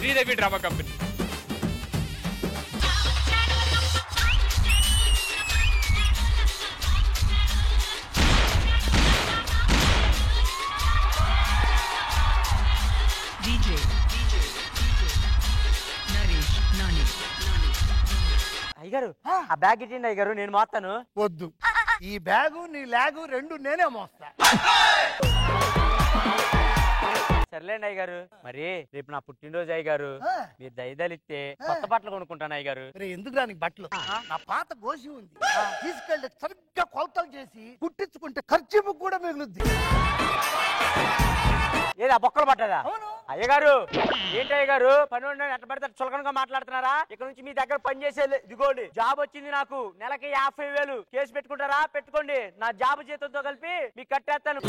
Sridevi drama company. అయ్యగారు ఆ bag ఇచ్చిండి అయ్యగారు, నేను మోస్తాను. వద్దు, ఈ బ్యాగు నీ లాగు రెండు నేనే మోస్తా. సర్లేండి అయ్యగారు, మరి రేపు నా పుట్టినరోజు అయ్యగారు, మీరు దయదలిస్తే కొత్త బట్టలు కొనుక్కుంటాను అయ్యగారు. ఎందుకు రానికి బట్టలు? నా పాత గోసి ఉంది, తీసుకెళ్ళి సరిగ్గా కొలతలు చేసి కుట్టించుకుంటే ఖర్చు కూడా మిగులుద్ది. ఏది ఆ బొక్కలు పట్టదా? అయ్యగారు ఏంటి అయ్యగారు పని ఉండని ఎట్ట పడితే చులకనగా మాట్లాడుతున్నారా? ఇక్కడ నుంచి మీ దగ్గర పని చేసేది ఇదిగోండి, జాబ్ వచ్చింది నాకు, నెలకి 50,000. కేసు పెట్టుకుంటారా? పెట్టుకోండి, నా జాబ్ జీతంతో కలిపి మీకు కట్టేస్తాను.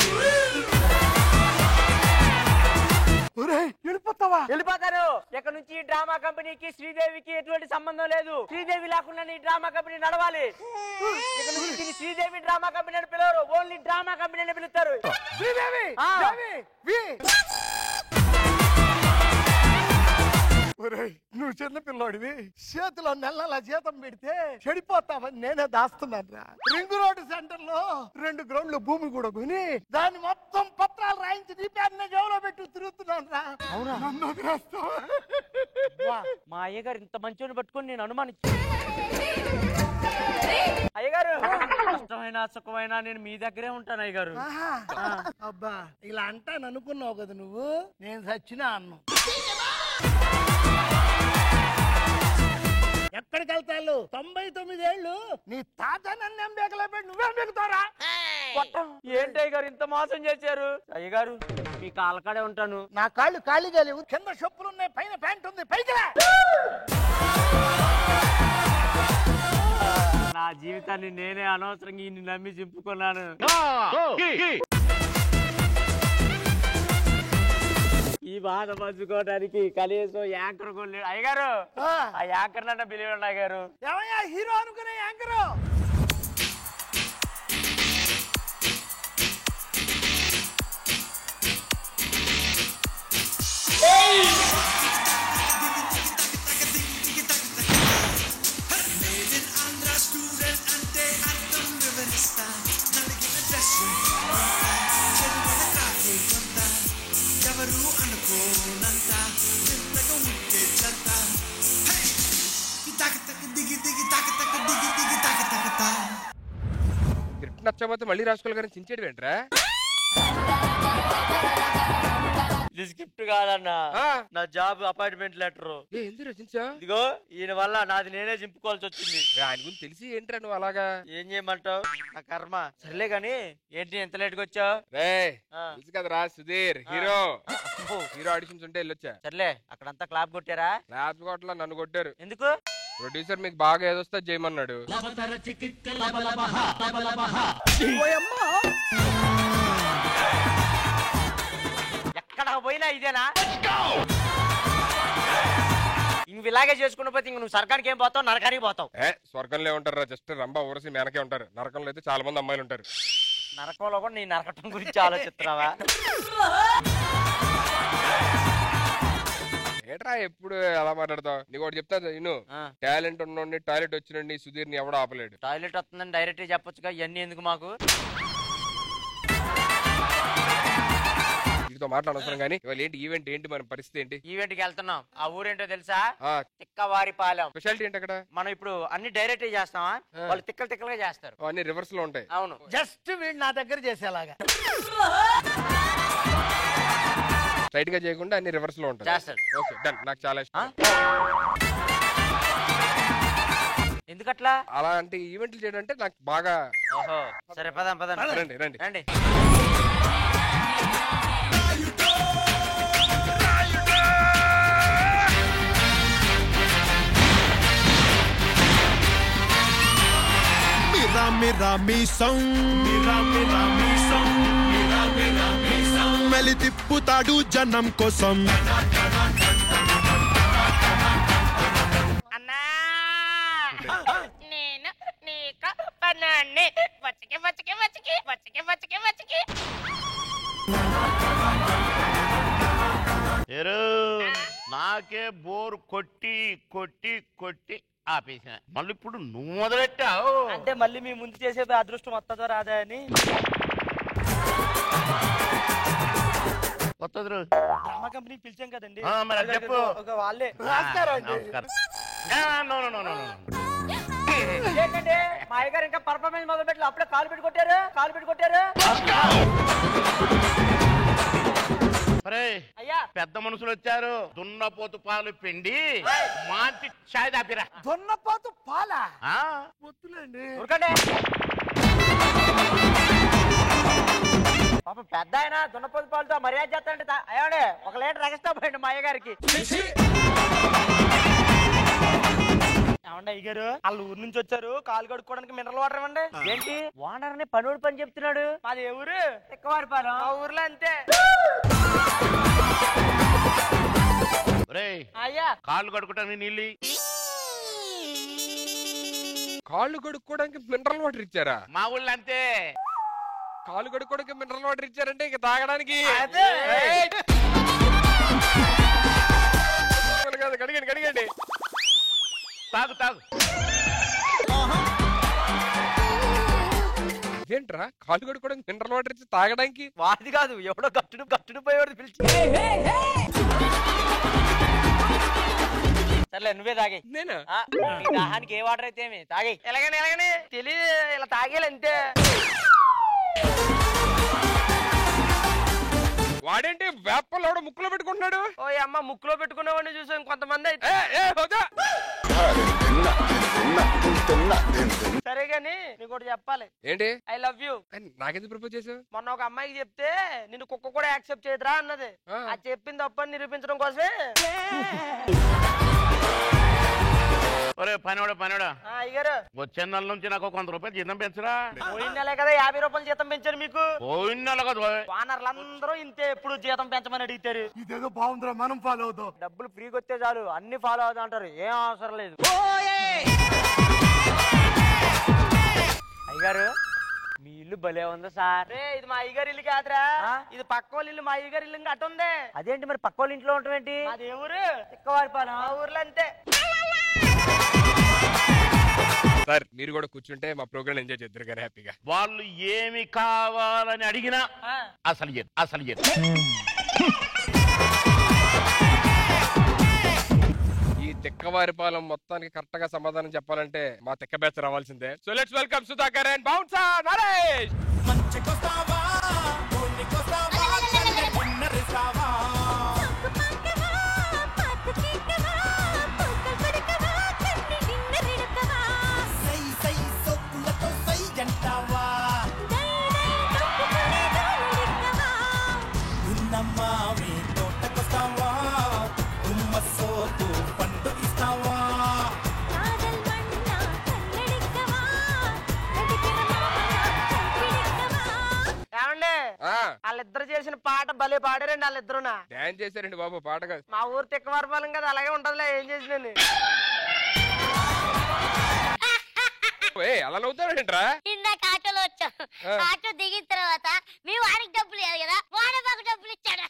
వెళ్ళిపోతావా? వెళ్ళిపోతారు. ఇక్కడ నుంచి ఈ డ్రామా కంపెనీకి శ్రీదేవికి ఎటువంటి సంబంధం లేదు. శ్రీదేవి లేకుండా ఈ డ్రామా కంపెనీ నడవాలి. ఇక్కడ నుంచి శ్రీదేవి డ్రామా కంపెనీ అని పిలవరు, ఓన్లీ డ్రామా కంపెనీ అని పిలుస్తారు. శ్రీదేవి నువ్వు చిన్న పిల్లోడివి, చేతిలో నెలల జీతం పెడితే చెడిపోతావని నేనే దాస్తున్నాను రా. రింగ్ రోడ్డు సెంటర్ లో 2 గ్రౌండ్లు భూమి కూడా కొని దాన్ని మొత్తం పత్రాలు రాయించి నీ పేరునే జేబులో పెట్టి తిరుగుతున్నాను రా. అవునా? నన్ను వదిలేస్తావా? మా అయ్యగారు ఇంత మంచిని పట్టుకొని నేను అనుమానించు. అయ్యగారు కష్టమైన సుఖమైన నేను మీ దగ్గరే ఉంటాను అయ్యగారు. అబ్బా ఇలా అంటాను అనుకున్నావు కదా నువ్వు, నేను సచ్చినా అన్ను. ఎక్కడికి వెళ్తాను? 99 ఏళ్ళు నీ తాత నన్ను ఎంబేకలో పెట్టి నువ్వేం బెగుతారా? ఏంటి అయ్యగారు ఇంత మోసం చేశారు? అయ్యగారు మీ కాళ్ళకాడే ఉంటాను. నా కాళ్ళు ఖాళీగా లేవు, కింద చెప్పులు ఉన్నాయి, పైన ప్యాంట్ ఉంది, పైకి రా. నా జీవితాన్ని నేనే అనవసరంగా ఇన్ని నమ్మి చింపుకున్నాను. ఈ బాధ పంచుకోవడానికి కనీసం యాంకర్ కొనలేడు. అయ్యగారు ఆ యాంకర్ నన్న పిలివండి అయ్యగారు. ఏమయ్యా హీరో అనుకునే యాంకరు? నచ్చకపోతే మళ్ళీ రాసుకోవాలి కానీ చించేడు ఏంట్రా? ఇది స్క్రిప్ట్ కాదన్నా, నా జాబ్ అపాయింట్మెంట్ లెటర్. ఎందుకు రచించా? ఇదిగో ఈయన వల్ల నాది నేనే చింపుకోవాల్సి వచ్చింది. ఆయన గురించి తెలిసి ఏంట్రా నువ్వు అలాగా? ఏం చేయమంటావు, నా కర్మ. సర్లే గాని ఏంటి ఎంత లేట్ గా వచ్చావు? తెలుసు కదరా సుధీర్, హీరో ఆడిషన్స్ ఉంటే వెళ్ళొచ్చా. సర్లే అక్కడంతా క్లాప్ కొట్టారా? క్లాప్ కొట్టలా, నన్ను కొట్టారు. ఎందుకు? ప్రొడ్యూసర్ మీకు బాగా ఏదొస్తా చేయమన్నాడు. ఎక్కడ పోయినా ఇదేనా? ఇంక ఇలాగే చేసుకున్న పోతే ఇంక నువ్వు సర్కానికి ఏం పోతావు, నరకానికి పోతావు. స్వర్గంలో ఉంటారా? జస్ట్ రంభ ఊరసి మేనకే ఉంటారు. నరకంలో అయితే చాలా మంది అమ్మాయిలు ఉంటారు. నరకంలో కూడా నీ నరకటం గురించి ఆలోచిస్తున్నావా? ఏట్రా ఎప్పుడు అలా మాట్లాడతావు? నీకు ఒకటి చెప్తా నేను, టాలెంట్ ఉన్నోండి టాయిలెట్ వచ్చినండి సుధీర్ ని ఎవడో ఆపలేడు. టాయిలెట్ వస్తుందని డైరెక్ట్ చెప్పొచ్చుగా, ఇవన్నీ ఎందుకు మాకు? వీటితో మాట్లాడవసరం కానీ ఇవాళ ఏంటి ఈవెంట్, ఏంటి మన పరిస్థితి ఏంటి? ఈవెంట్ కి వెళ్తున్నాం. ఆ ఊరేంటో తెలుసా? తిక్కవారిపాలెం. స్పెషాలిటీ ఏంటి అక్కడ? మనం ఇప్పుడు అన్ని డైరెక్ట్ చేస్తామా, వాళ్ళు తిక్కలు తిక్కలుగా చేస్తారు. అన్ని రివర్స్ లో ఉంటాయి. అవును, జస్ట్ వీడు నా దగ్గర చేసేలాగా స్ట్రైట్ గా చేయకుండా అన్ని రివర్స్ లో ఉంటాయి. ఓకే డన్, నాకు చాలా ఇష్టం. ఎందుకట్లా? అలాంటి ఈవెంట్లు చేయడం అంటే నాకు బాగా. ఓహో సరే పదం పదం, రండి రండి రండి. Mira mi song, mira mi song, mira mi song. Meli tipputadu janam kosam. Anna, nena, nika, banane, bachke, bachke, bachke, bachke, bachke, bachke. నాకే బోర్ కొట్టి కొట్టి కొట్టి ఆపేసిన. మళ్ళీ ఇప్పుడు నువ్వు మొదలెట్టావు. అంటే మళ్ళీ మీ ముందు చేసే అదృష్టం వస్తుందో రాదా అని. వస్తుంది డ్రామా కంపెనీకి పిలిచాం కదండి. మరి అది చెప్పు. ఒక వాళ్ళే నమస్కారం. ఏంటంటే మా అయ్యగారు ఇంకా పర్ఫార్మెన్స్ మొదలు పెట్టి అప్పుడే కాలు పెట్టి కొట్టారు. అయ్యా పెద్ద మనుషులు వచ్చారు. దున్నపోతు పాలు పిండి మాంచి చాయ్ దాపిరా. దున్నపోతు పాలా ఆ? వద్దులేండి. ఉరకండి. పాపం పెద్ద ఆయన దున్నపోతు పాలతో మర్యాద చేస్తానంటే అయ్యండి 1 లీటర్ ఎక్స్ట్రా పోయండి మా అయ్యగారికి. ఏమండి అయ్యగారు వాళ్ళు ఊరు నుంచి వచ్చారు, కాలు కడుక్కోవడానికి మినరల్ వాటర్ ఇవ్వండి. ఏంటి ఓనర్ ని పనుడు పని చెప్తున్నాడు? మాది ఏ ఊరు? ఎక్కువారిపాలెం. ఆ ఊర్లో అంతే. అయ్యా కాళ్ళు కడుక్కోవటానికి నీళ్ళు. కాళ్ళు కడుక్కోవడానికి మినరల్ వాటర్ ఇచ్చారా? మా ఊళ్ళో అంతే. కాళ్ళు కడుక్కోవడానికి మినరల్ వాటర్ ఇచ్చారంటే ఇక తాగడానికి కడిగండి. తాగు తాగు. ఏంట్రా కాళ్ళు కడుక్కోవడానికి మినరల్ వాటర్ ఇచ్చి తాగడానికి? వాది కాదు, ఎవడో గట్టుడు పోయేవాడు పిలిచి. సర్లే నువ్వే తాగి. నేనా? దాహానికి ఏ వాటర్ అయితే ఏమి తాగి. ఎలాగని తెలియదు, ఇలా తాగేయాలి అంతే. వాడేంటి వేపలో ముక్కులో పెట్టుకుంటున్నాడు? ఓ అమ్మ ముక్కులో పెట్టుకునేవాడిని చూసాం కొంతమంది. అయితే సరే గాని నీకు ఒకటి చెప్పాలి. ఏంటి? I love you. నాకెందుకు ప్రపోజ్ చేసావు? మొన్న ఒక అమ్మాయికి చెప్తే నిన్ను కుక్క కూడా యాక్సెప్ట్ చేయదురా అన్నది. అది చెప్పింది తప్పని నిరూపించడం కోసమే. ఒరే పనివాడా అయ్యారు వచ్చే నెల నుంచి నాకు 100 రూపాయలు జీతం పెంచరా. పోయిన నెలే కదా 50 రూపాయలు జీతం పెంచారు మీకు. పోయిన నెల కదా వానర్లందరూ ఇంతే ఎప్పుడు జీతం పెంచమని అడిగితారు. ఇదేదో బాగుందిరా, మనం ఫాలో అవుతాం. డబ్బులు ఫ్రీగా వస్తే చాలు అన్ని ఫాలో అవుతా అంటారు, ఏం అవసరం లేదు. అయ్యగారు మీ ఇల్లు భలే ఉంది సార్. ఇది మా అయ్యగారి ఇల్లు కాదురా, ఇది పక్క వాళ్ళ ఇల్లు. మా అయ్యగారి ఇల్లు ఇంకా అటు ఉంది. అదేంటి మరి పక్క వాళ్ళ ఇంట్లో ఉంటాం ఏంటి? అది ఏ ఊరు? ఎక్కువారిపాలెం. ఆ ఊర్లో అంతే. సార్ మీరు కూడా కూర్చుంటే మా ప్రోగ్రామ్ ఎంజాయ్ చేద్దరు గారు హ్యాపీగా. వాళ్ళు ఏమి కావాలని అడిగినా అసలు ఈ తిక్కవారిపాలెం మొత్తానికి కరెక్ట్ గా సమాధానం చెప్పాలంటే మా తిక్క బ్యాచ్ రావాల్సిందే. So let's welcome Sudhakar and bouncer Naresh. వాళ్ళిద్దరు చేసిన పాట భలే పాడారండి. వాళ్ళిద్దరు డాన్స్ చేశారండి బాబు, పాట కాదు. మా ఊరు తిక్కవారిపాలెం కదా, అలాగే ఉంటదిలే. ఏం చేసినండి అలా నవ్వుతారేంట్రా? ఇందాక ఆటోలో వచ్చాం. ఆటో దిగిన తర్వాత మీ వాడికి డబ్బులు ఇవ్వాలి కదా, వాడే మాకు డబ్బులు ఇచ్చాడు.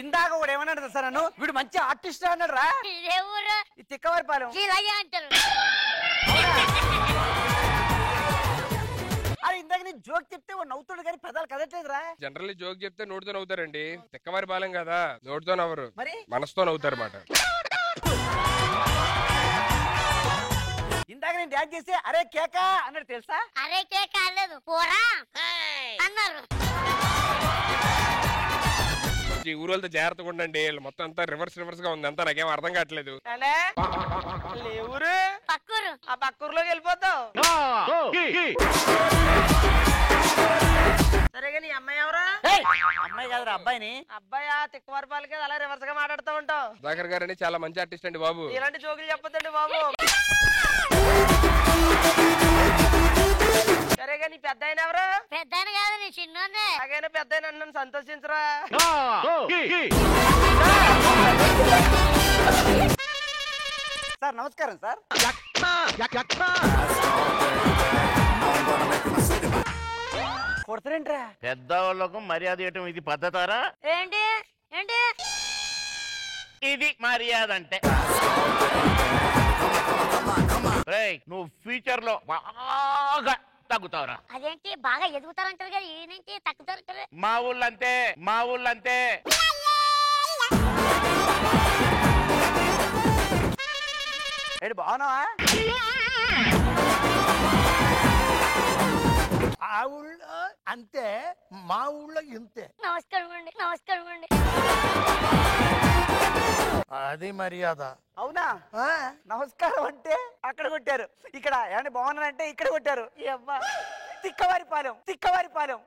ఇందాక కూడా ఏమన్నాడు సార్ నన్ను, వీడు మంచి ఆర్టిస్ట్ అన్నాడు రా. ఇదే ఊరు ఈ తిక్కవారిపాలెం ఇలాగే అంటారు. అది ఇందాక నీ జోక్ చెప్తే నవ్వుతాడు కానీ పెదాలు కదట్లేదురా. జనరల్లీ జోక్ చెప్తే నోటితో నవ్వుతారండి. తిక్కవారిపాలెం కదా, నోటితో నవ్వరు, మరి మనసుతో నవ్వుతారు అన్నమాట. ఇందాక నేను డాన్స్ చేస్తే అరే కేక అన్నాడు తెలుసా? అరే కేక అనలేదు, పోరా అన్నారు. ఈ ఊరోళ్ళతో జాగ్రత్తగా ఉండండి, మొత్తం అంతా రివర్స్ గా ఉంది. అంతా నాకేం అర్థం కావట్లేదు. ఊరు పక్కూరు. ఆ పక్కూరులోకి వెళ్ళిపోతావు. సరేగా నీ అమ్మాయి ఎవరు? అమ్మాయి కాదురా అబ్బాయిని. అబ్బాయి ఆ తిక్కవారిపాలెం కదా, అలా రివర్స్ గా మాట్లాడుతూ ఉంటావు. సుధాకర్ గారు అని చాలా మంచి ఆర్టిస్ట్ అండి బాబు. ఇలాంటి జోకులు చెప్పొద్దండి బాబు. సరేగా నీ పెద్ద ఆయన ఎవరు? పెద్ద ఆయన కాదు, నీ చిన్నోన్నే. అలాగైనా పెద్ద ఆయన నన్ను సంతోషించరా. సార్ నమస్కారం సార్. కొడతారేంట్రా? పెద్దవాళ్ళకు మర్యాద ఇవ్వటం ఇది పద్ధతారా? ఏంటి ఏంటి ఇది మర్యాద అంటే. రేయ్, నువ్వు ఫ్యూచర్ లో బాగా తగ్గుతావురా. అదేంటి బాగా ఎదుగుతారంటారు కదా, ఈయనేంటి తగ్గుతారంటారు? మా ఊళ్ళంతే, మా ఊళ్ళంతే. ఏంటి బాగున్నావా? ఆ ఊళ్ళో అంతే, మా ఊళ్ళో ఇంతే. నమస్కారం అండి, నమస్కారం అండి. అది మర్యాద. అవునా? ఆ? నమస్కారం అంటే అక్కడ కొట్టారు, ఇక్కడ ఏమంటే బాగున్నానంటే ఇక్కడ కొట్టారు. ఈ అబ్బా తిక్కవారిపాలెం, తిక్కవారిపాలెం.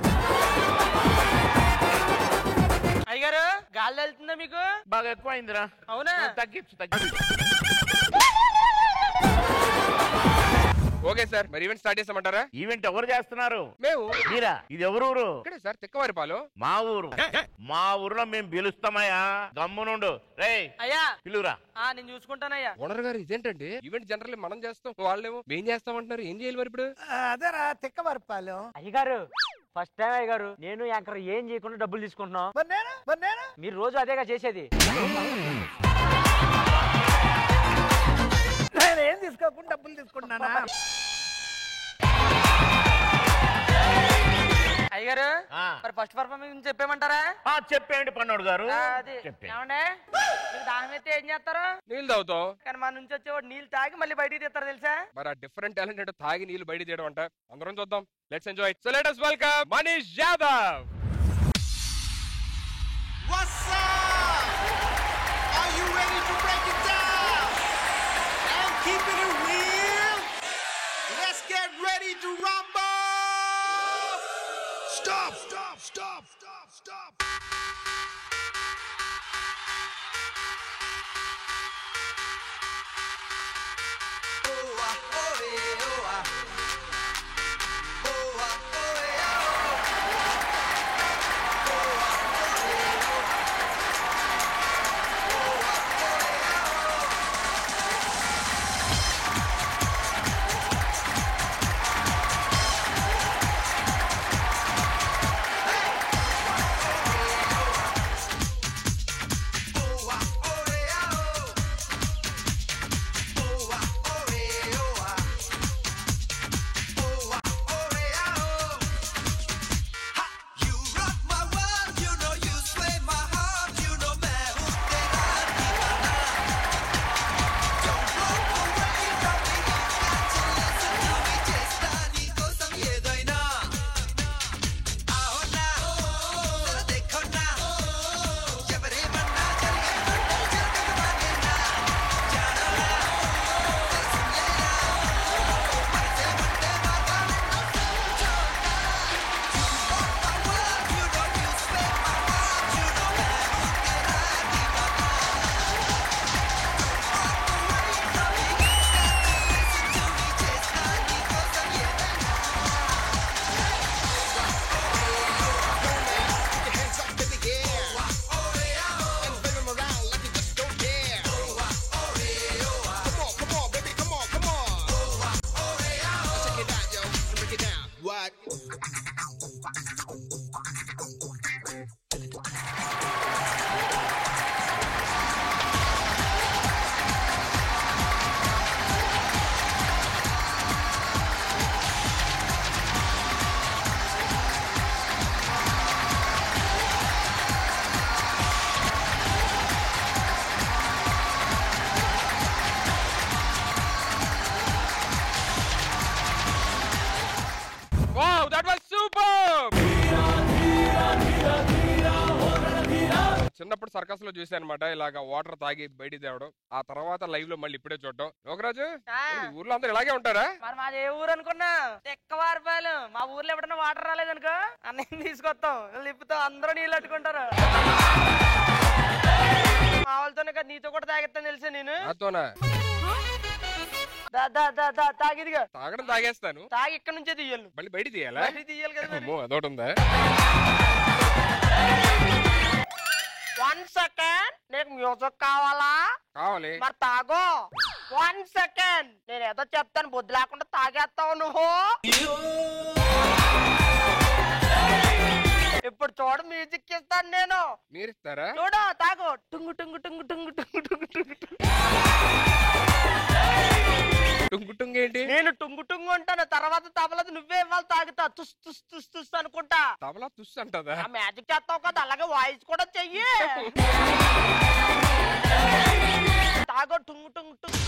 అయ్యగారు గాలి వెళ్తుందా మీకు? బాగా ఎక్కువ అయిందిరా. అవునా? తగ్గించు తగ్గించు. ఓకే సార్, మరి ఈవెంట్ స్టార్ట్ చేస్తామంటారా? ఈవెంట్ ఎవరు చేస్తున్నారు? మేము. మీరా? ఇది ఎవరు ఊరు? ఇక్కడే సార్, తిక్కవారిపాలెం. మా ఊరు. మా ఊర్లో మేము పిలుస్తామయ్యా, గమ్మునుండు. రేయ్ అయ్యా పిలువురా. నేను చూసుకుంటానయ్యా. ఓనర్ గారు ఇదేంటండి, ఈవెంట్ జనరల్ మనం చేస్తాం, వాళ్ళేమో మేం చేస్తామంటున్నారు. ఏం చేయాలి మరి ఇప్పుడు? అదేరా తిక్కవరపాలెం. అయ్యగారు ఫస్ట్ టైం అయ్యగారు నేను యాంకర్ ఏం చేయకుండా డబ్బులు తీసుకుంటున్నాం. మరి నేను మీరు రోజు అదేగా చేసేది. ఏం తీసుకోకుండా డబ్బులు తీసుకుంటున్నానా? అయ్యగారు ఆ. మరి ఫస్ట్ పర్ఫార్మెన్స్ చెప్పేమంటారా? చెప్పేయండి పన్నోడు గారు. అది చెప్పేయండి. ఏమండే మీకు దాహం అయితే ఏం చేస్తారు? నీళ్ళు తాగుతాం. కానీ మన నుంచి వచ్చేవాడు నీళ్ళు తాగి మళ్ళీ బయటికి తీస్తారు తెలుసా? మరి ఆ డిఫరెంట్ టాలెంట్ ఏంటో తాగి నీళ్ళు బయట చేయడం అంట. అందరం చూద్దాం. Let's enjoy. So let us welcome Manish Yadav. What's up? Are you ready to break it down? And keeping it real? Let's get ready to rumble! Stop, stop, stop, stop, stop. Oh, oh, yeah, oh, ah. Oh, oh, yeah, oh. Wow, that was superb! చిన్నప్పుడు circus లో చూసాను అనమాట, ఇలాగా water తాగి బయటికి తేవడం. ఆ తర్వాత లైవ్ లో మళ్ళీ ఇప్పుడే చూడటం. యోగరాజు, ఊర్లో అందరూ ఇలాగే ఉంటారా? మరి మాది ఏ ఊరు అనుకున్నా? తిక్కవారిపాలెం. మా ఊర్లో ఎప్పుడన్నా వాటర్ రాలేదనుకో అన్నయ్య తీసుకొస్తాం, నిప్పుతాం, అందరూ నీళ్ళు అట్టుకుంటారు. మా వాళ్ళతోనే కదా నీతో కూడా తాగిస్తాను తెలుసా నేను. నాతోనా? తాగిదిగా తాగడం తాగేస్తాను, తాగి ఇక్కడ నుంచే తీయాలి. మళ్ళీ బయట తీయాలా? తీయాలి కదా. అమ్మో, అదొకటి ఉందా? 1 సెకండ్, నీకు మ్యూజిక్ కావాలా? కావాలి. మరి తాగో. 1 సెకండ్, నేను ఏదో చెప్తాను, బుద్ధి లేకుండా తాగేస్తావు నువ్వు. ఇప్పుడు చూడ మ్యూజిక్ ఇస్తాను నేను. మీరు ఇస్తారా? చూడు తాగు. టుంగు టుంగు టుంగు టుంగు టుంగు టుంగు టుంగు టుంగు. టుంగు టుంగు ఏంటి? నేను టుంగు టుంగు అంటాను, తర్వాత తబలది నువ్వే ఇవ్వాలి తాగుతా. తుస్ తుస్ తుస్ తుస్ అనుకుంటా. తబలా తుస్ అంటదా? ఆ మ్యాజిక్ చేస్తావు కదా, అలాగే వాయిస్ కూడా చెయ్యి. తాగో టుంగు టుంగు టుంగు.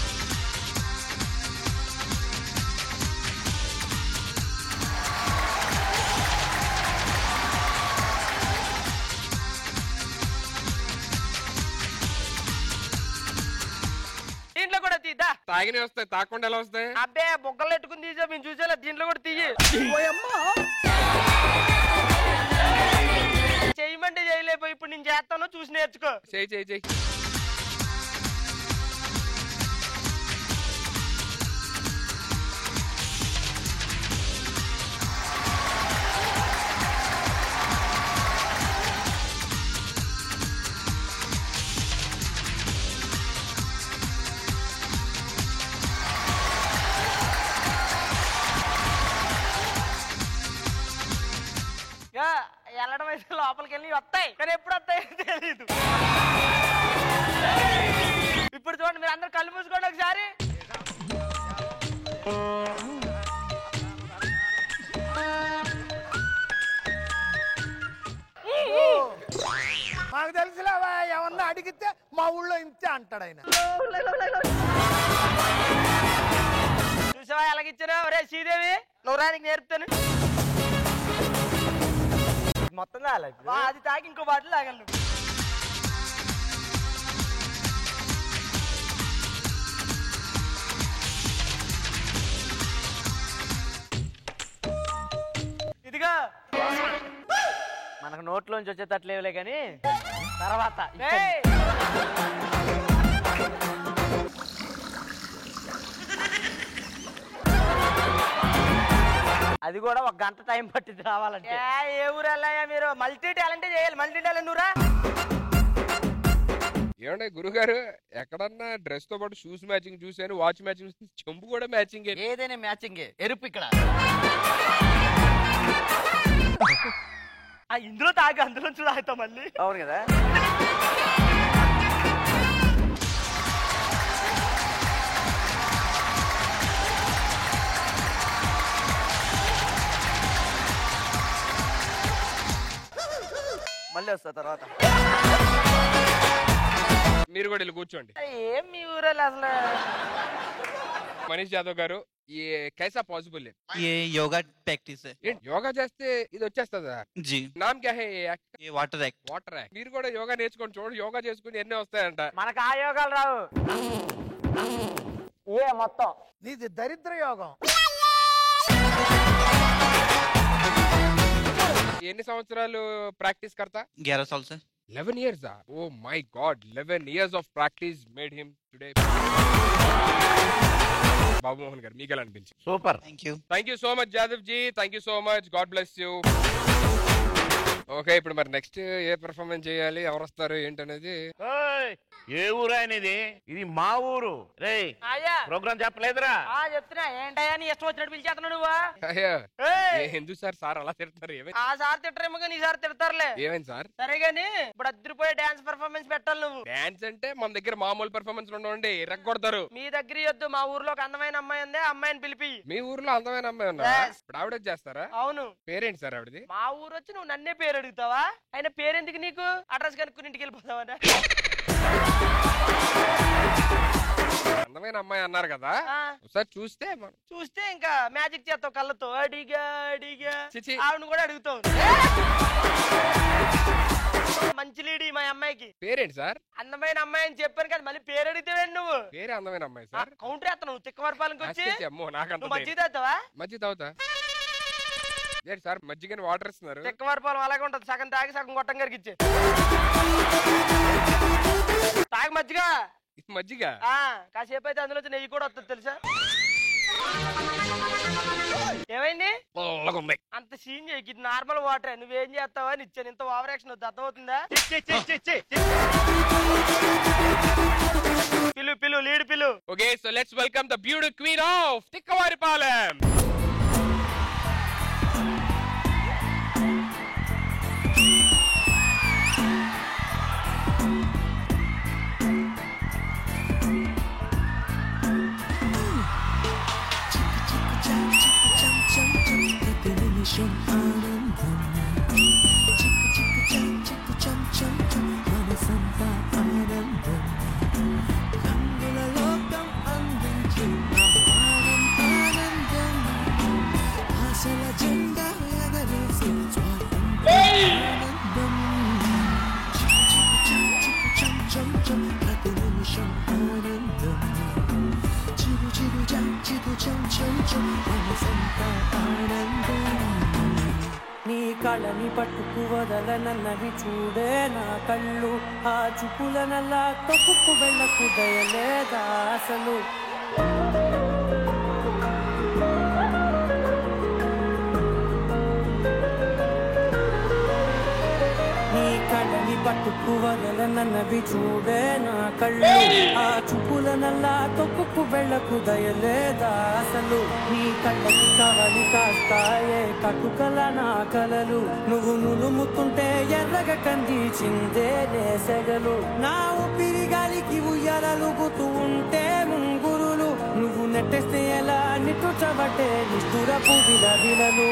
దీంట్లో కూడా తీద్దా. తాగినే వస్తాయి, తాకుండా ఎలా వస్తాయి? అబ్బే బొగ్గలు ఎట్టుకుని తీసా, మేము చూసేలా దీంట్లో కూడా తీయి. చేయమంటే చేయలేకపోయి, ఇప్పుడు నేను చేస్తాను, చూసి నేర్చుకో. చేయి చేయి చేయి. వెళ్ళడం అయితే లోపలికి వెళ్ళి వస్తాయి, కానీ ఎప్పుడు వస్తాయో తెలీదు. ఇప్పుడు చూడండి, మీరు అందరు కళ్ళు మూసుకోండి ఒకసారి. మాకు తెలిసిలేవా, ఏమన్నా అడిగితే మా ఊళ్ళో ఇంతే అంటాడు ఆయన. చూసావా ఎలాగిచ్చారు? ఒరే శ్రీదేవి, నువ్వు రానికి నేర్పుతాను. మొత్తం అది తాగి ఇంకో బాటిల్ తాగలను. ఇదిగా మనకు నోట్లోంచి వచ్చేటట్లేవులే కానీ తర్వాత అది కూడా ఒక గంట టైం పట్టింది రావాలంటే. ఏ ఊరు వెళ్ళాయా మీరు? మల్టీ టాలెంట్ చేయాలి. మల్టీ టాలెంట్ ఊరా? ఏమంటే గురుగారు, ఎక్కడన్నా డ్రెస్ తో పాటు షూస్ మ్యాచింగ్ చూసాను, వాచ్ మ్యాచింగ్, చెంబు కూడా మ్యాచింగ్. ఏదైనా మ్యాచింగ్. ఎరుపు ఇక్కడ ఇందులో తాగి అందులో తాగుతాం మళ్ళీ. అవును కదా. మళ్ళీ వస్తా తర్వాత. మీరు కూడా వెళ్ళి కూర్చోండి. ఏం మీ ఊరలో అసలు? మనీష్ యాదవ్ గారు, ये कैसा पॉसिबल है? ये योगा प्रैक्टिस है యోగా చేస్తే ఇది వచ్చేస్తుందా? जी। నామ్ క్యా హై? ये वाटर एक्ट। Water act. మీరు కూడా యోగా నేర్చుకోండి, చూడండి యోగా చేసుకుని ఎన్ని వస్తాయంట. మనకు ఆ యోగాలు రావు. ఏ మొత్తం నీది దరిద్ర యోగం. ఎన్ని సంవత్సరాలు ప్రాక్టీస్ కర్తా? 11 साल से। 11 years. Oh my God, 11 years of practice made him today. బాబు మోహన్ గారు, మీకు ఎలా అనిపించింది? Super. Thank you so much Jadhav ji, thank you so much, God bless you. Okay, ఇప్పుడు మరి నెక్స్ట్ ఏ పెర్ఫార్మెన్స్ చేయాలి, ఎవరు వస్తారు ఏంటనేది. ఏ ఊరు అనేది? ఇది మా ఊరు రే. ప్రోగ్రామ్ చెప్పలేదురా? చెప్తున్నా. ఏంటయ్యా నీ ఇష్టం వచ్చినట్టు పిలిచేస్తున్నావు నువ్వు? అయ్యా, ఎందుకు సార్ అలా తిడతారు? ఆ సార్ తిట్టరేమో కానీ ఈ సార్ తిడతారులే. ఏమైంది సార్? సరే గాని ఇప్పుడు అద్దరిపోయే డాన్స్ పెర్ఫార్మెన్స్ పెట్టాలి నువ్వు. డాన్స్ అంటే మన దగ్గర మామూలు పెర్ఫార్మెన్స్ ఉండవండి, ఎరగొడతారు. మీ దగ్గర వద్దు. మా ఊర్లో ఒక అందమైన అమ్మాయి ఉంది, అమ్మాయిని పిలిపి. మీ ఊర్లో అందమైన అమ్మాయి ఉన్నా? ఇప్పుడు ఆవిడ చేస్తారా? అవును. పేరేంటి సార్ ఆవిడది? మా ఊరు వచ్చి నువ్వు నన్నే పేరు అడుగుతావా? ఆయన పేరెందుకు నీకు? అడ్రస్ కనుక్కుని ఇంటికి వెళ్ళిపోతావా? అందమైన అమ్మాయి అన్నారు కదా, ఒకసారి చూస్తే చూస్తే ఇంకా మ్యాజిక్ చేస్తావు కళ్ళతో. అడిగా అడిగా చిచి. ఆవిడ కూడా అడుగుతావు. మంచి లేడీ మా అమ్మాయికి. పేరేంటి సార్? అందమైన అమ్మాయి అని చెప్పాను కదా, మళ్ళీ పేరు అడిగితేవేంటి నువ్వు? పేరే అందమైన అమ్మాయి సార్. కౌంటర్ వేస్తావు నువ్వు తిక్కవరపాలకి వచ్చి. అమ్మో, నాకంత నువ్వు మజ్జిగ తాగుతావా? మజ్జిగ తాగుతా. ఏంటి సార్ మజ్జిగని వాటర్ ఇస్తున్నారు? తిక్కవరపాలెం అలాగే ఉంటది, సగం తాగి సగం గొట్టం గారికి ఇచ్చే. తాగి మజ్జిగ. మజ్జిగ కాసేపు అయితే అందులో నెయ్యి కూడా వస్తుంది తెలుసా? ఏమైంది? అంత సీన్ చేయకి, ఇది నార్మల్ వాటర్. నువ్వేం చేస్తావా అని ఇచ్చాను. ఇంత ఓవర్ యాక్షన్ వద్దు, అర్థమవుతుందా? పిలు పిలు లీడ్ పిలు. Okay, so let's welcome the beautiful queen of Thikkavaripalem. నీ కళని పట్టుకు వదలనన్నవి చూడే నా కళ్ళు ఆ చూపులనల్లా తప్పుకు వెళ్ళకు దయలేదా అసలు కళ్ళని పట్టుకు వదలనన్నవి చూడే నా కళ్ళు ఆ చూపులనల్లా తొక్కుకు వెళ్ళకు దయలేదా అసలు నీ కళ్ళకి కవలి కాస్తాయే కటుకల నా కలలు నువ్వు నులుముతుంటే ఎర్రగ కందిచిందే నేసెగలు నా ఊపిరి గాలికి ఉయ్యాలలుగుతూ ఉంటే ముంగురులు నువ్వు నెట్టేస్తే ఎలా నిట్టుచబట్టే నిష్ఠురపు విలవిలలు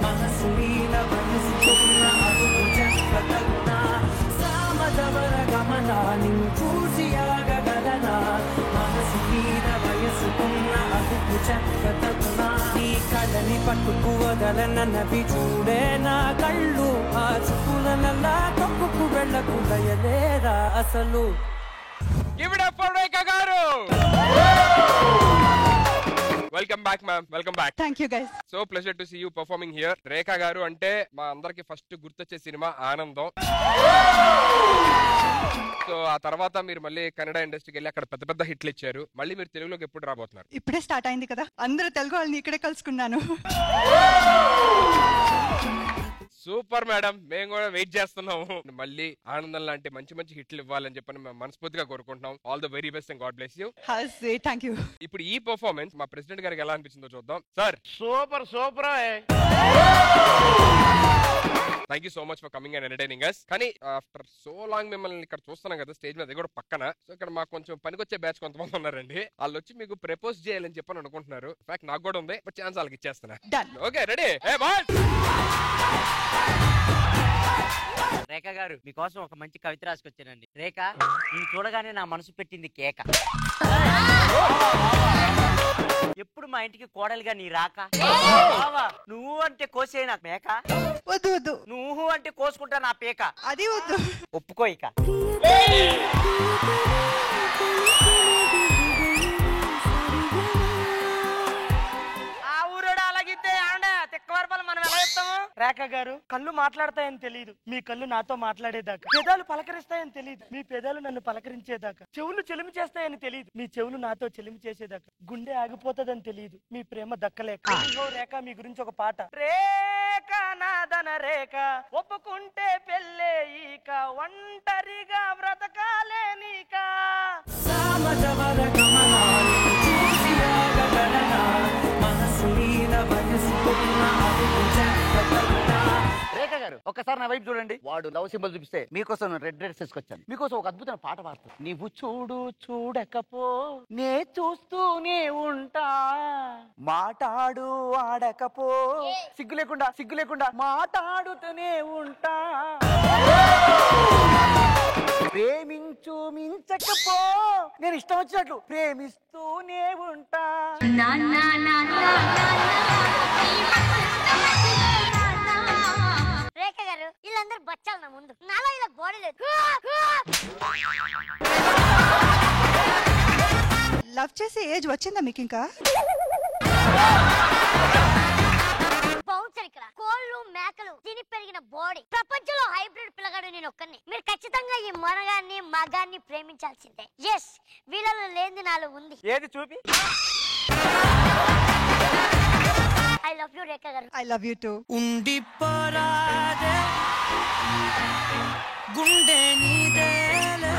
మనసు మీద మనసుకున్న అదుపు చెప్పగలనా సామదవర గమనాన్ని చూసి ఆగగలనా మనసు మీద వయసుకున్న అదుపు చెప్పగలనా నీ కళ్ళని పట్టుకు వదలనన్నవి చూడే నా కళ్ళు ఆ చూపులనల్లా తప్పుకు వెళ్ళకు దయలేరా అసలు welcome back ma'am, welcome back. Thank you guys. So pleasure to see you performing here. Rekha garu అంటే మా అందరికి ఫస్ట్ గుర్తొచ్చే సినిమా ఆనందం. సో ఆ తర్వాత మీరు మళ్ళీ కన్నడ ఇండస్ట్రీకి వెళ్ళి అక్కడ పెద్ద పెద్ద హిట్లు ఇచ్చారు. మళ్ళీ మీరు తెలుగులోకి ఎప్పుడు రాబోతున్నారు? ఇప్పుడే స్టార్ట్ అయింది కదా, అందరూ తెలుగు వాళ్ళని ఇక్కడే కలుసుకున్నాను. సూపర్ మేడం, మేము కూడా వెయిట్ చేస్తున్నాము. మళ్ళీ ఆనందం లాంటి మంచి మంచి హిట్లు ఇవ్వాలని చెప్పని మేము మనస్ఫూర్తిగా కోరుకుంటున్నాం. All the very best and God bless you. Thank you. ఇప్పుడు ఈ పర్ఫార్మెన్స్ మా ప్రెసిడెంట్ గారికి ఎలా అనిపించిందో చూద్దాం. Sir super super. Thank you so much for coming and entertaining us. కానీ ఆఫ్టర్ సో లాంగ్ మిమ్మల్ని ఇక్కడ చూస్తున్నాం కదా స్టేజ్ మీద, కూడా పక్కన. సో ఇక్కడ మాకు కొంచెం పనికొచ్చే బ్యాచ్ కొంతమంది ఉన్నారండి. వాళ్ళు వచ్చి మీకు ప్రపోజ్ చేయాలని చెప్పని అనుకుంటున్నారు. ఇన్ఫాక్ట్ నాకు కూడా ఉంది, బట్ ఛాన్స్ వాళ్ళకి ఇచ్చేస్తున్నా. Okay ready? రేఖ గారు మీకోసం ఒక మంచి కవిత రాసుకొచ్చానండి. రేఖ నేను చూడగానే నా మనసు పెట్టింది కేక. ఎప్పుడు మా ఇంటికి కోడలుగా నీ రాక. నువ్వు అంటే కోసే నాకు మేక. వద్దు వద్దు. నువ్వు అంటే కోసుకుంటా నా పేక. అది వద్దు. ఒప్పుకో ఇక. రేఖ గారు కళ్ళు మాట్లాడతాయని తెలియదు, మీ కళ్ళు నాతో మాట్లాడేదాకా. పెదాలు పలకరిస్తాయని తెలియదు, మీ పెదాలు నన్ను పలకరించేదాకా. చెవులు చెలిమి చేస్తాయని తెలియదు, మీ చెవులు నాతో చెలిమి చేసేదాకా. గుండె ఆగిపోతుందని తెలియదు, మీ ప్రేమ దక్కలేక. రేఖ మీ గురించి ఒక పాట. రేఖ నాదన రేఖ ఒప్పుకుంటే పెళ్ళే ఈక, ఒంటరిగా బ్రతకాలే నీక. సామజవర గమనాన్ని చూసి ఆగగలనా, మనసు మీద వయసుకున్న అదుపు చెప్పగలనా. రేఖ గారు ఒక్కసారి నా వైపు చూడండి. వాడు లవ్ సింబల్ చూపిస్తే మీకోసం రెడ్ డ్రెస్ తీసుకొచ్చాను. మీకోసం ఒక అద్భుతమైన పాట పాడుతుంది. నీవు చూడు చూడకపో నే చూస్తూనే ఉంటా, మాటాడు ఆడకపో సిగ్గు లేకుండా మాటాడుతూనే ఉంటా, ప్రేమించు మించకపో నేను ఇష్టం వచ్చినట్లు ప్రేమిస్తూనే ఉంటా. రేఖ గారు వీళ్ళందరూ బచ్చాలు నా ముందు, నాలో ఇలా బాడీ లేదు. లవ్ చేసే ఏజ్ వచ్చిందా మీకు ఇంకా? బౌన్సర్ ఇక్కడ కోళ్ళు మేకలు తిని పెరిగిన బాడీ, ప్రపంచంలో హైబ్రిడ్ పిల్లగాడు నేను ఒక్కని. మీరు ఖచ్చితంగా ఈ మొనగాన్ని మగాన్ని ప్రేమించాల్సిందే. ఎస్, వీళ్ళలో లేనిది నాలో ఉంది. ఏది చూపి. I love you Rekha garu. I love you too. ఉండిపోరాదే గుండె నీదేలే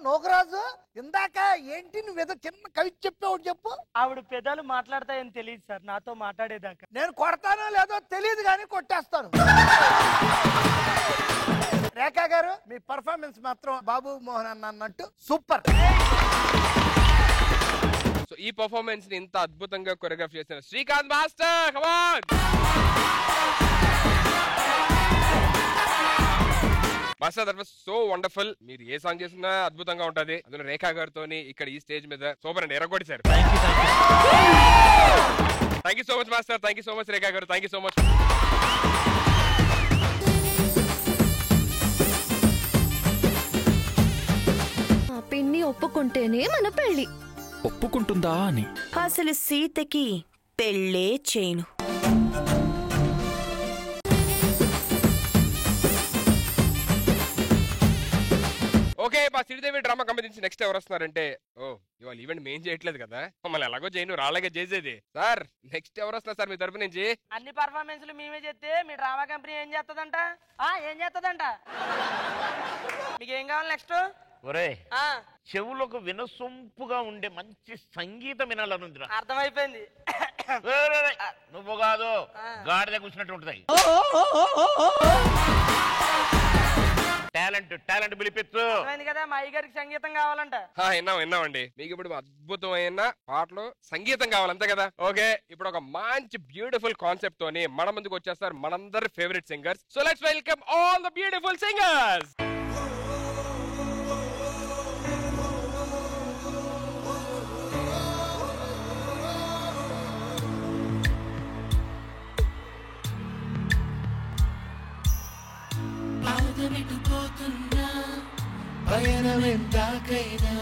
నోకరాజు ఇందాక ఏంటి నువ్వేదో చిన్న కవి చెప్పావు చెప్పు. ఆవిడ పెదాలు మాట్లాడతాయని తెలియదు సార్ నాతో మాట్లాడేదాకా. నేను కొడతానో లేదో తెలియదు కానీ కొట్టేస్తాను. రేఖా గారు మీ పర్ఫార్మెన్స్ మాత్రం బాబు మోహన్ అన్న అన్నట్టు సూపర్. సో ఈ పర్ఫార్మెన్స్ ని ఇంత అద్భుతంగా కొరియోగ్రాఫ్ చేసిన Srikanth master, come on master, that was so wonderful. మీరు ఏ సాంగ్ చేసినా అద్భుతంగా ఉంటది. అందులో రేఖా గారితో ఇక్కడ ఈ స్టేజ్ మీద సూపర్ అండి, ఎరగొట్టారు. Thank you so much master, thank you so much Rekha garu, thank you so much. పిన్ని ఒప్పుకుంటేనే మన పెళ్లి. ఒప్పుకుంటుందా అని అసలు సీతకి పెళ్ళే చేయను. ఓకే, మా శ్రీదేవి డ్రామా కంపెనీ నుంచి నెక్స్ట్ ఎవరు వస్తున్నారంటే, ఓ ఇవాళ ఈవెంట్ మేం చేయట్లేదు కదా, మమ్మల్ని ఎలాగో చేయను, రాళ్ళగా చేసేది. సార్ నెక్స్ట్ ఎవరు వస్తున్నారు సార్ మీ తరపు నుంచి? అన్ని పర్ఫార్మెన్స్లు మేమే చేస్తే మీ డ్రామా కంపెనీ ఏం చేస్తుందంట? ఏం చేస్తుందంట? మీకు ఏం కావాలి నెక్స్ట్? ఒరే చెవులకు వినసొంపుగా ఉండే మంచి సంగీతం వినాలనుందిరా. అర్థమైపోయింది. నువ్వు కాదు, గాడిద కూర్చున్నట్టు ఉంటది. టాలెంట్ టాలెంట్ పిలిపిచ్చు కదా. మా అయ్యగారికి సంగీతం కావాలంట. విన్నామండి. మీకు ఇప్పుడు అద్భుతమైన పాటలు సంగీతం కావాలి అంతే కదా. ఓకే, ఇప్పుడు ఒక మంచి బ్యూటిఫుల్ కాన్సెప్ట్ తోని మన ముందుకు వచ్చేస్తారు మనందరి favourite singers. So let's welcome all the beautiful singers. పాదమిటుపోతున్నా పయనమెందాకైనా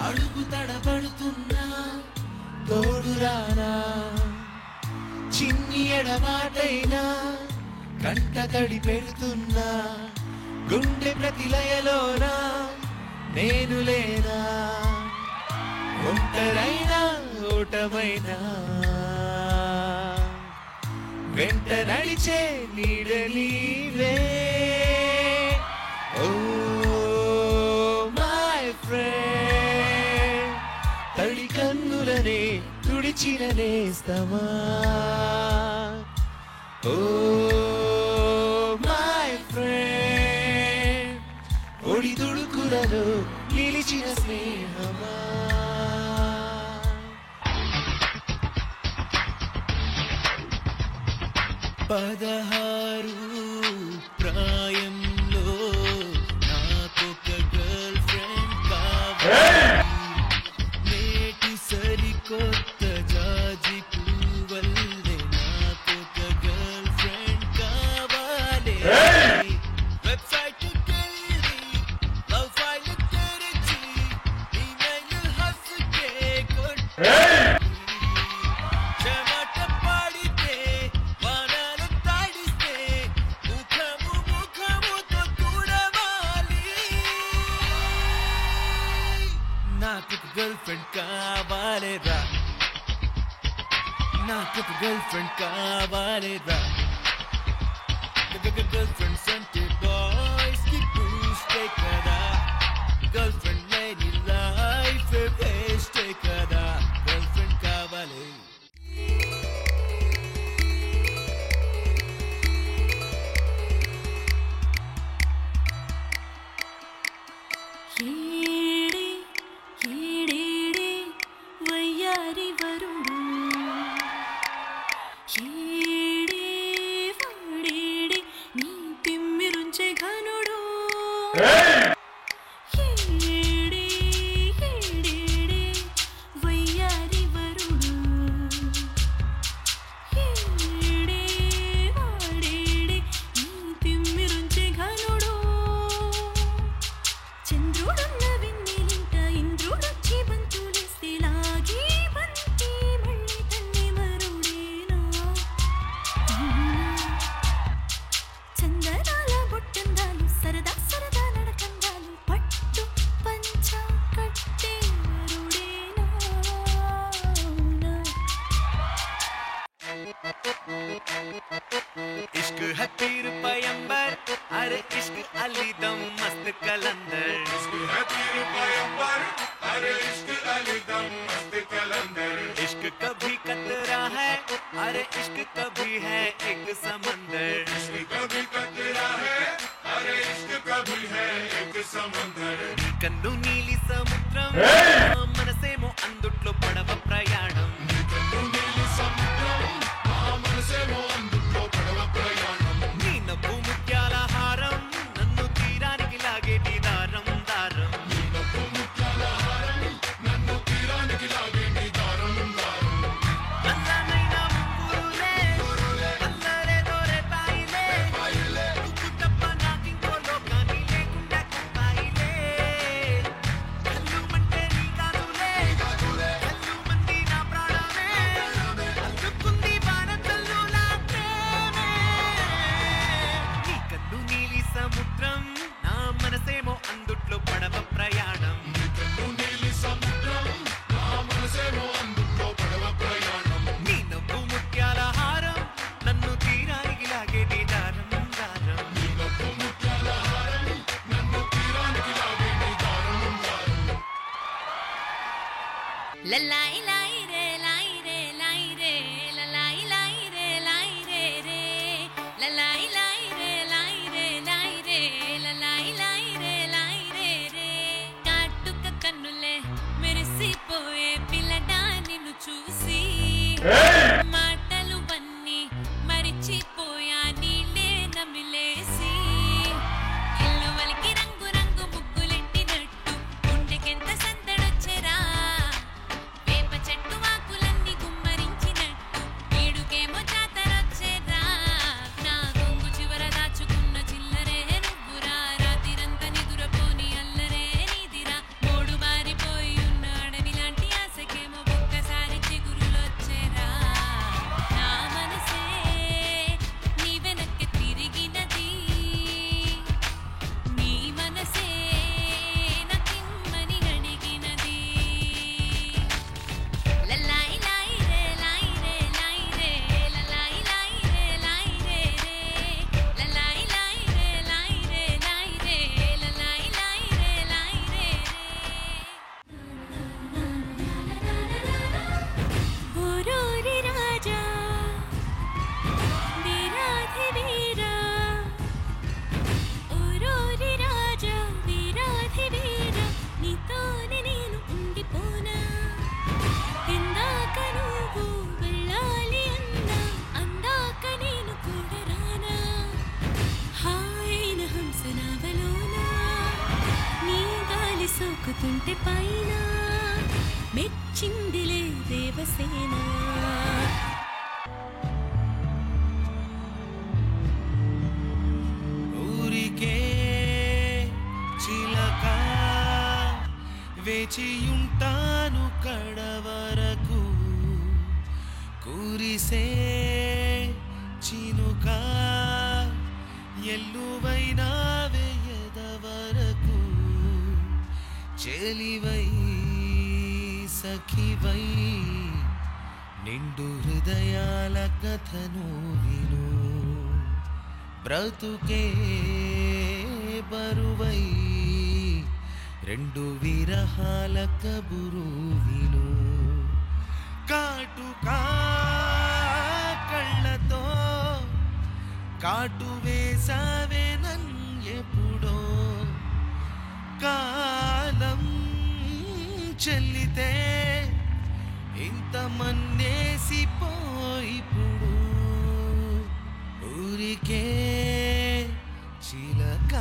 అడుగు తడబడుతున్నా తోడురానా చిన్ని ఎడమాటైనా కంట తడి పెడుతున్నా గుండె ప్రతిలయలోనా నేను లేనా ఒంటరైనా ఓటమైనా వెంట నడిచే నీడలీవే. ఓ మై ఫ్రెండ్ తడి కన్నులనే తుడిచిన నేస్తమా. ఓ మై ఫ్రెండ్ ఒడి దుడుకులలో నిలిచిన స్నేహమా. పదహారు ప్రాయంలో నాకొక గర్ల్ ఫ్రెండ్ కావాలి. నేటి సరికొత్త జాజి పువ్వల్లే నాకొక గర్ల్ ఫ్రెండ్ కావాలి. వెబ్సైట్ కెళ్ళి లవ్ ఫైల్ తెరిచి ఈమెయిల్ హస్కే కొట్టి చెమట పడితే వానలు తడిస్తే ముఖము ముఖముతో తుడవాలి. నాకు గర్ల్ ఫ్రెండ్ కావాలిరా, నాకు గర్ల్ ఫ్రెండ్ కావాలిరా. గర్ల్ ఫ్రెండ్స్ అంటే బాయ్స్ కి బూస్టే కదా, గర్ల్ ఫ్రెండ్ లేని లైఫ్ వేస్టే కదా. గర్ల్ ఫ్రెండ్ కావాలి. ఏడే ఏడేడే వయ్యారి వరుడు, ఏడే వాడేడే నీ తిమ్మిరుంచే ఘనుడు. ఏడే ఏడేడే వయ్యారి వరుడు, ఏడే వాడేడే నీ తిమ్మిరుంచే ఘనుడు. చంద్రుడున్న समंदर इश्क है पीर पैगंबर अरे इश्क अली दम मस्त कलंदर इश्क कभी कतरा है अरे इश्क कभी है एक समंदर इश्क कभी कतरा है अरे इश्क कभी है एक समंदर कन्नु नीली समुद्रम మనసేమో అందుట్లో పడవ ప్రయాణం కన్ను నీలి సముద్రం మనసేమో అందుట్లో పడవ ప్రయాణం నీ నవ్వు ముత్యాల హారం నన్ను తీరానికి లాగేటి దారం దారం నీ నవ్వు ముత్యాల హారం నన్ను తీరానికి లాగేటి దారం దారం అల్లనైనా ముగ్గురులే అల్లరే దోరే పాయిలే నువ్వు తప్ప నాకింకో లోకాన్ని లేకుండా కుంపాయిలే కల్లు మంటే నీ కాదులే కల్లు మంది నా ప్రాణమే అందుకుంది బాణతల్లులా ప్రేమే నీ కన్ను నీలి సముద్రం నా మనసేమో అందుట్లో పడవ ప్రయాణం నీ కన్ను నీలి సముద్రం నా మనసేమో అందుట్లో పడవ ప్రయాణం నీ నవ్వు ముత్యాల హారం నన్ను తీరానికి లాగేటి దారం దారం నీ నవ్వు ముత్యాల హారం నన్ను తీరానికి లాగేటి దారం దారం లలాయి లాయి రే లాయి రే లాయి రే లలాయి లాయి రే లాయి రే రే లలాయి లాయి రే లాయి రే లాయి రే లలాయి లాయి రే లాయి రే రే కాటుక కన్నులే మెరిసిపోయే పిల్లడా నిన్ను చూసి మాటలు వన్నీ మరిచిపోయా నీళ్ళే నమిలేసి ఇల్లు వలికి రంగు రంగు ముగ్గులెట్టినట్టు గుండెకెంత సందడొచ్చెరా వేప చెట్టు ఆకులన్నీ గుమ్మరించినట్టు ఈడుకేమో జాతరొచ్చెరా నా కొంగు చివర దాచుకున్న చిల్లరే నువ్వురా రాతిరంతా నిదురపోని అల్లరే నీదిరా మోడు మారిపోయి ఉన్న అడవి లాంటి ఆశకేమో ఒక్కసారి చిగురులొచ్చెరా నా మనసే నీ వెనక్కి తిరిగినది నీ మనసే నాకిమ్మని అడిగినది లలాయి లాయి రే లాయి రే లాయి రే లలాయి లాయి రే లాయి రే రే లలాయి లాయి రే లాయి రే లాయి రే లలాయి లాయి రే లాయి రే ఓరోరి రాజా వీరాధి వీరా ఓరోరి రాజా వీరాధి వీరా నీతోనే నేను ఉండిపోనా ఇందాక నువ్వు వెళ్ళాలి అన్నా అందాక నేను కూడా రానా హాయిన హంసనావలోనా నీ గాలి సోకుతుంటే పైన మెచ్చిందిలే దేవసేన ఊరికే చిలక వేచియుంటాను కడవరకు కురిసే చినుక ఎల్లువైనా వేయదవరకు చెలివై సఖివై నిండు హృదయాల కథను విను బ్రతుకే బరువై రెండు విరహాల కబురు విను కాటుకా కళ్ళతో కాటు వేసావే నన్నెప్పుడో కాలం చెల్లితే ఇంత మన్నేసిపోయిప్పుడు ఊరికే చిలక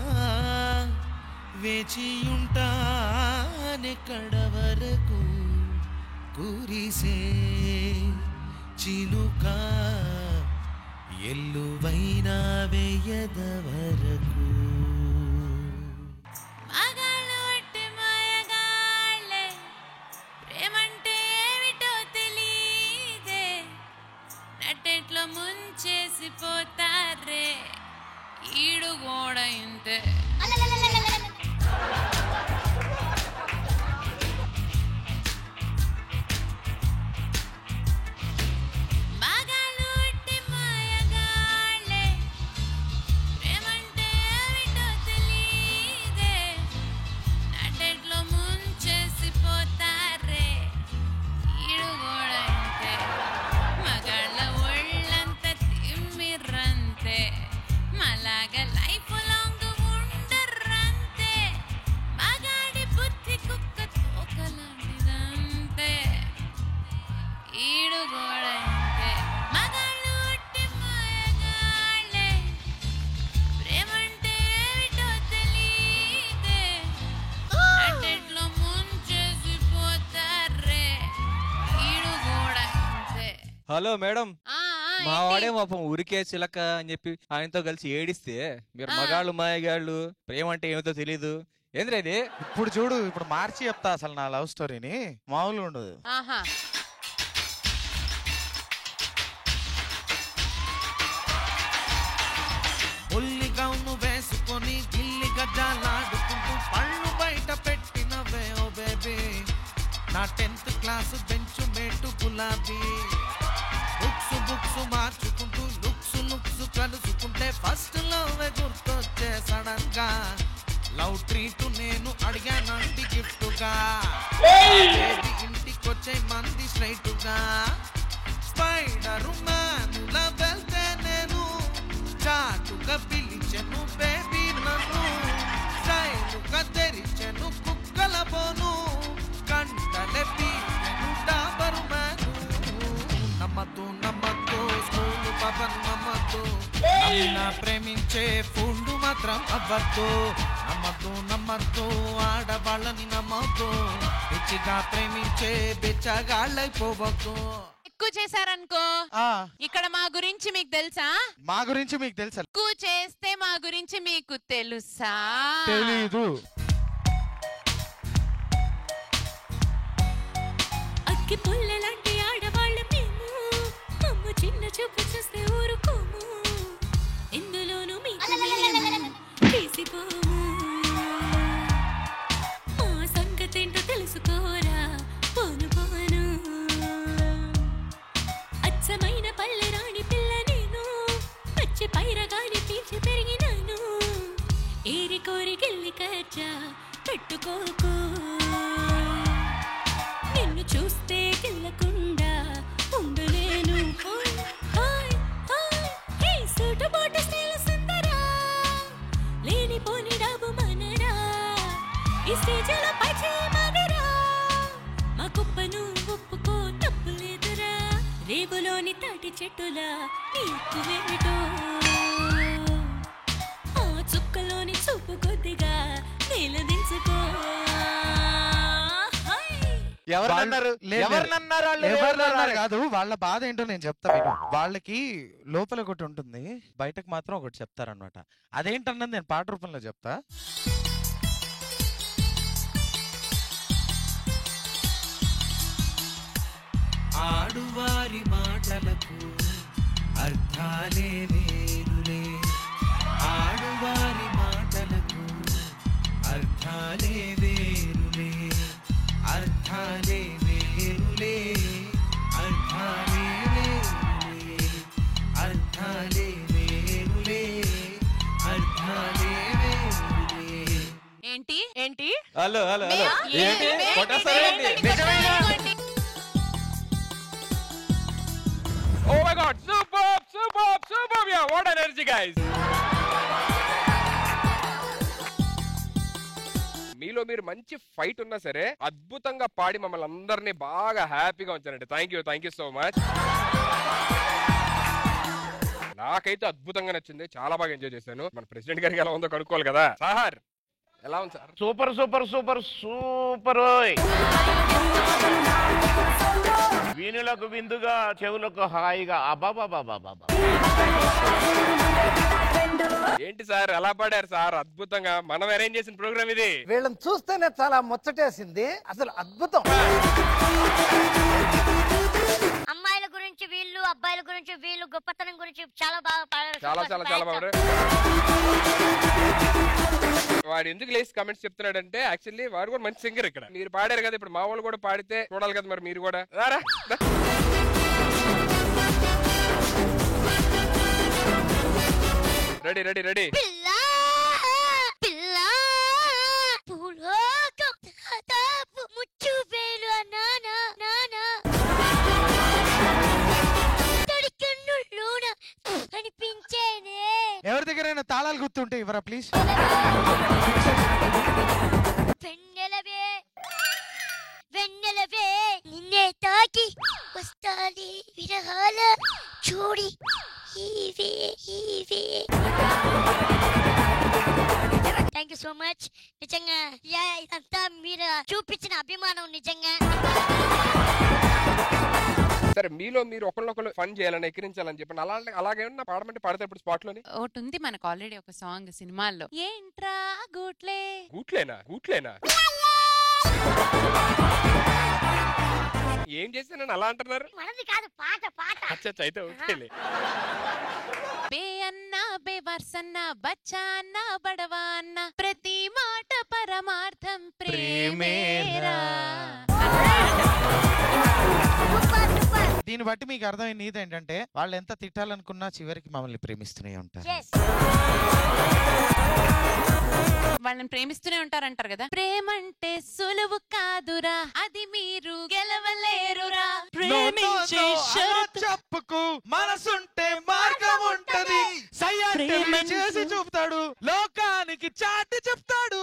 వేచియుంటానెక్కడ వరకు కురిసే చినుక ఎల్లువైనా వేయద వరకు మగాళ్ళు అంటే మాయగాళ్ళే ప్రేమంటే ఏమిటో తెలీదే నట్టెట్లో ముంచేసిపోతారే ఈడు కూడా ఇంతే మగాళ్ళు అంటే మాయగాళ్ళే ప్రేమంటే ఏమిటో తెలీదే హలో మేడం మా వాడే పాపం ఊరికే చిలక అని చెప్పి ఆయనతో కలిసి ఏడిస్తే మీరు మగాళ్ళు మాయగాళ్ళు ప్రేమ అంటే ఏమిటో తెలీదు ఏంద్రా ఇది? ఇప్పుడు చూడు, ఇప్పుడు మార్చి చెప్తా అసలు నా లవ్ స్టోరీని. మామూలు ఉండదు. ఉల్లి గౌను వేసుకొని గిల్లి గజ్జాలాడుకుంటూ పళ్ళు బయట పెట్టినవే ఓ బేబీ, నా 10th క్లాస్ బెంచు మేటు గులాబీ. బుక్స్ మార్చుకుంటూ లుక్స్ కలుసుకుంటే ఫస్ట్ లవ్ గుర్తొచ్చే సడన్ గా. లవ్ ట్రీట్ నేను అడిగానండి గిఫ్ట్ గా, ఇంటికొచ్చే మంది స్ట్రైట్ గా. స్పైడర్ మ్యాన్ వెళ్తే నేను చాటుగా పిలిచెను బేబీ నన్ను, స్టైలుగా తెరిచెను కుక్కల పోను, కంటలే పీకెను డాబరు మ్యాను. నమ్మద్దు స్కూలు పాపను నమ్మద్దు, నమ్మినా ప్రేమించే ఫూళ్ళు మాత్రం అవ్వద్దు. నమ్మద్దు ఆడవాళ్ళని నమ్మద్దు, పిచ్చిగా ప్రేమించే బిచ్చగాళ్ళైపోవద్దు. ఎక్కువ చేశారనుకో ఇక్కడ మా గురించి మీకు తెలుసా? మా గురించి మీకు తెలుసా? ఎక్కువ చేస్తే మా గురించి మీకు తెలుసా? తెలీదు. అక్కి పుల్లలాంటి ఆడవాళ్ళ మేము, అమ్మ చిన్న చూపు చూస్తే ఊరుకోము, ఇందులోనూ మీకు తీసిపోము. మా సంగతేంటో తెలుసుకోరా పోను పోను. అచ్చమైన పల్లె రాణి పిల్ల నేను, పచ్చి పైరగాని పీల్చి పెరిగినాను. ఏరి కోరి గిల్లి కజ్జా పెట్టుకోకు, నిన్ను చూస్తే గిల్లకుండా ఉండలేను. సూటు బోటు స్టైల్ సుందరా, లేనిపోని డబ్బు మనరా, ఈ స్టేజ్లో పచ్చి మగరా, మా కుప్పను ఒప్పుకో తప్పు లేదురా. రేవులోని తాటి చెట్టులా నీకువేమిటో, ఆ చుక్కలోని చూపు కొద్దిగా నీలదించుకో. ఎవరన్నారు కాదు, వాళ్ళ బాధ ఏంటో నేను చెప్తా మీకు. వాళ్ళకి లోపల ఒకటి ఉంటుంది, బయటకు మాత్రం ఒకటి చెప్తారనమాట. అదేంటన్నది నేను పాట రూపంలో చెప్తా. ఆడువారి మాటలకు అర్థాలే వేరులే, ఆడువారి మాటలకు అర్థాలే వేరులే, అర్థాలే వేరులే, అర్థాలే వేరులే, అర్థాలే వేరులే, అర్థాలే వేరులే. ఏంటి ఏంటి? హలో ఏంటి కొట్టేస్తారేంటి? Oh my god, superb, yeah, what energy guys. మీలో మీరు మంచి ఫైట్ ఉన్నా సరే అద్భుతంగా పాడి మమ్మల్ని అందరినీ బాగా హ్యాపీగా ఉంచారండి. Thank you so much. నాకైతే అద్భుతంగా నచ్చింది, చాలా బాగా ఎంజాయ్ చేశాను. మన ప్రెసిడెంట్ గారికి ఎలా ఉందో కనుక్కోవాలి కదా. సార్ ఎలా ఉంది సార్? సూపర్. వీణులకు విందుగా, చెవులకు హాయిగా. అబాబాబాబాబా. ఏంటి సార్ ఎలా పాడారు సార్? అద్భుతంగా. మనం అరేంజ్ చేసిన ప్రోగ్రామ్ ఇది. వీళ్ళని చూస్తేనే చాలా ముచ్చటేసింది, అసలు అద్భుతం. అమ్మాయిల గురించి వీళ్ళు, అబ్బాయిల గురించి వీళ్ళు, గొప్పతనం గురించి చాలా బాగా పాడారు. చాలా బాగా. వాడు ఎందుకు లేసి కమెంట్స్ చెప్తున్నాడంటే యాక్చువల్లీ వాడు కూడా మంచి సింగర్. ఇక్కడ మీరు పాడారు కదా, ఇప్పుడు మా వాళ్ళు కూడా పాడితే చూడాలి కదా మరి మీరు కూడా. రెడీ. ఎవరి దగ్గరైనా తాళాలు గుర్తుంటే ఇవ్వరా ప్లీజ్. వెన్నెలవే నిన్నే తాకి వస్తాది విరహాల చూడి థ్యాంక్ యూ సో మచ్. నిజంగా ఇదంతా మీరు చూపించిన అభిమానం నిజంగా. సరే మీలో మీరు ఒకళ్ళొకళ్ళు ఫన్ చేయాలని ఎక్కిరించాలని చెప్పండి. అలాగేమన్నా పాడమంటే పాడతారు ఇప్పుడు స్పాట్ లోనే. ఒకటి ఉంది మనకు ఆల్రెడీ ఒక సాంగ్ సినిమాల్లో. ఏంట్రా గూట్లే. గూట్లేనా ఏం చేశానని అలా అంటున్నారు? మనది కాదు పాట పాట. అచ్చా అయితే ఓకేలే. బే అన్న బేవర్సన్న బచ్చా అన్న బడవా అన్న ప్రతి మాట పరమార్థం ప్రేమేరా. దీన్ని బట్టి మీకు అర్థమైంది ఏంటంటే వాళ్ళు ఎంత తిట్టాలనుకున్నా చివరికి మమ్మల్ని ప్రేమిస్తూనే ఉంటారు. వాళ్ళని ప్రేమిస్తూనే ఉంటారంటారు కదా. ప్రేమంటే సులువు కాదురా, అది మీరు గెలవలేరురా. ప్రేమించే చెప్పుకు మనసుంటే మార్గం ఉంటది. చేసి చూపుతాడు, లోకానికి చాటి చెప్తాడు.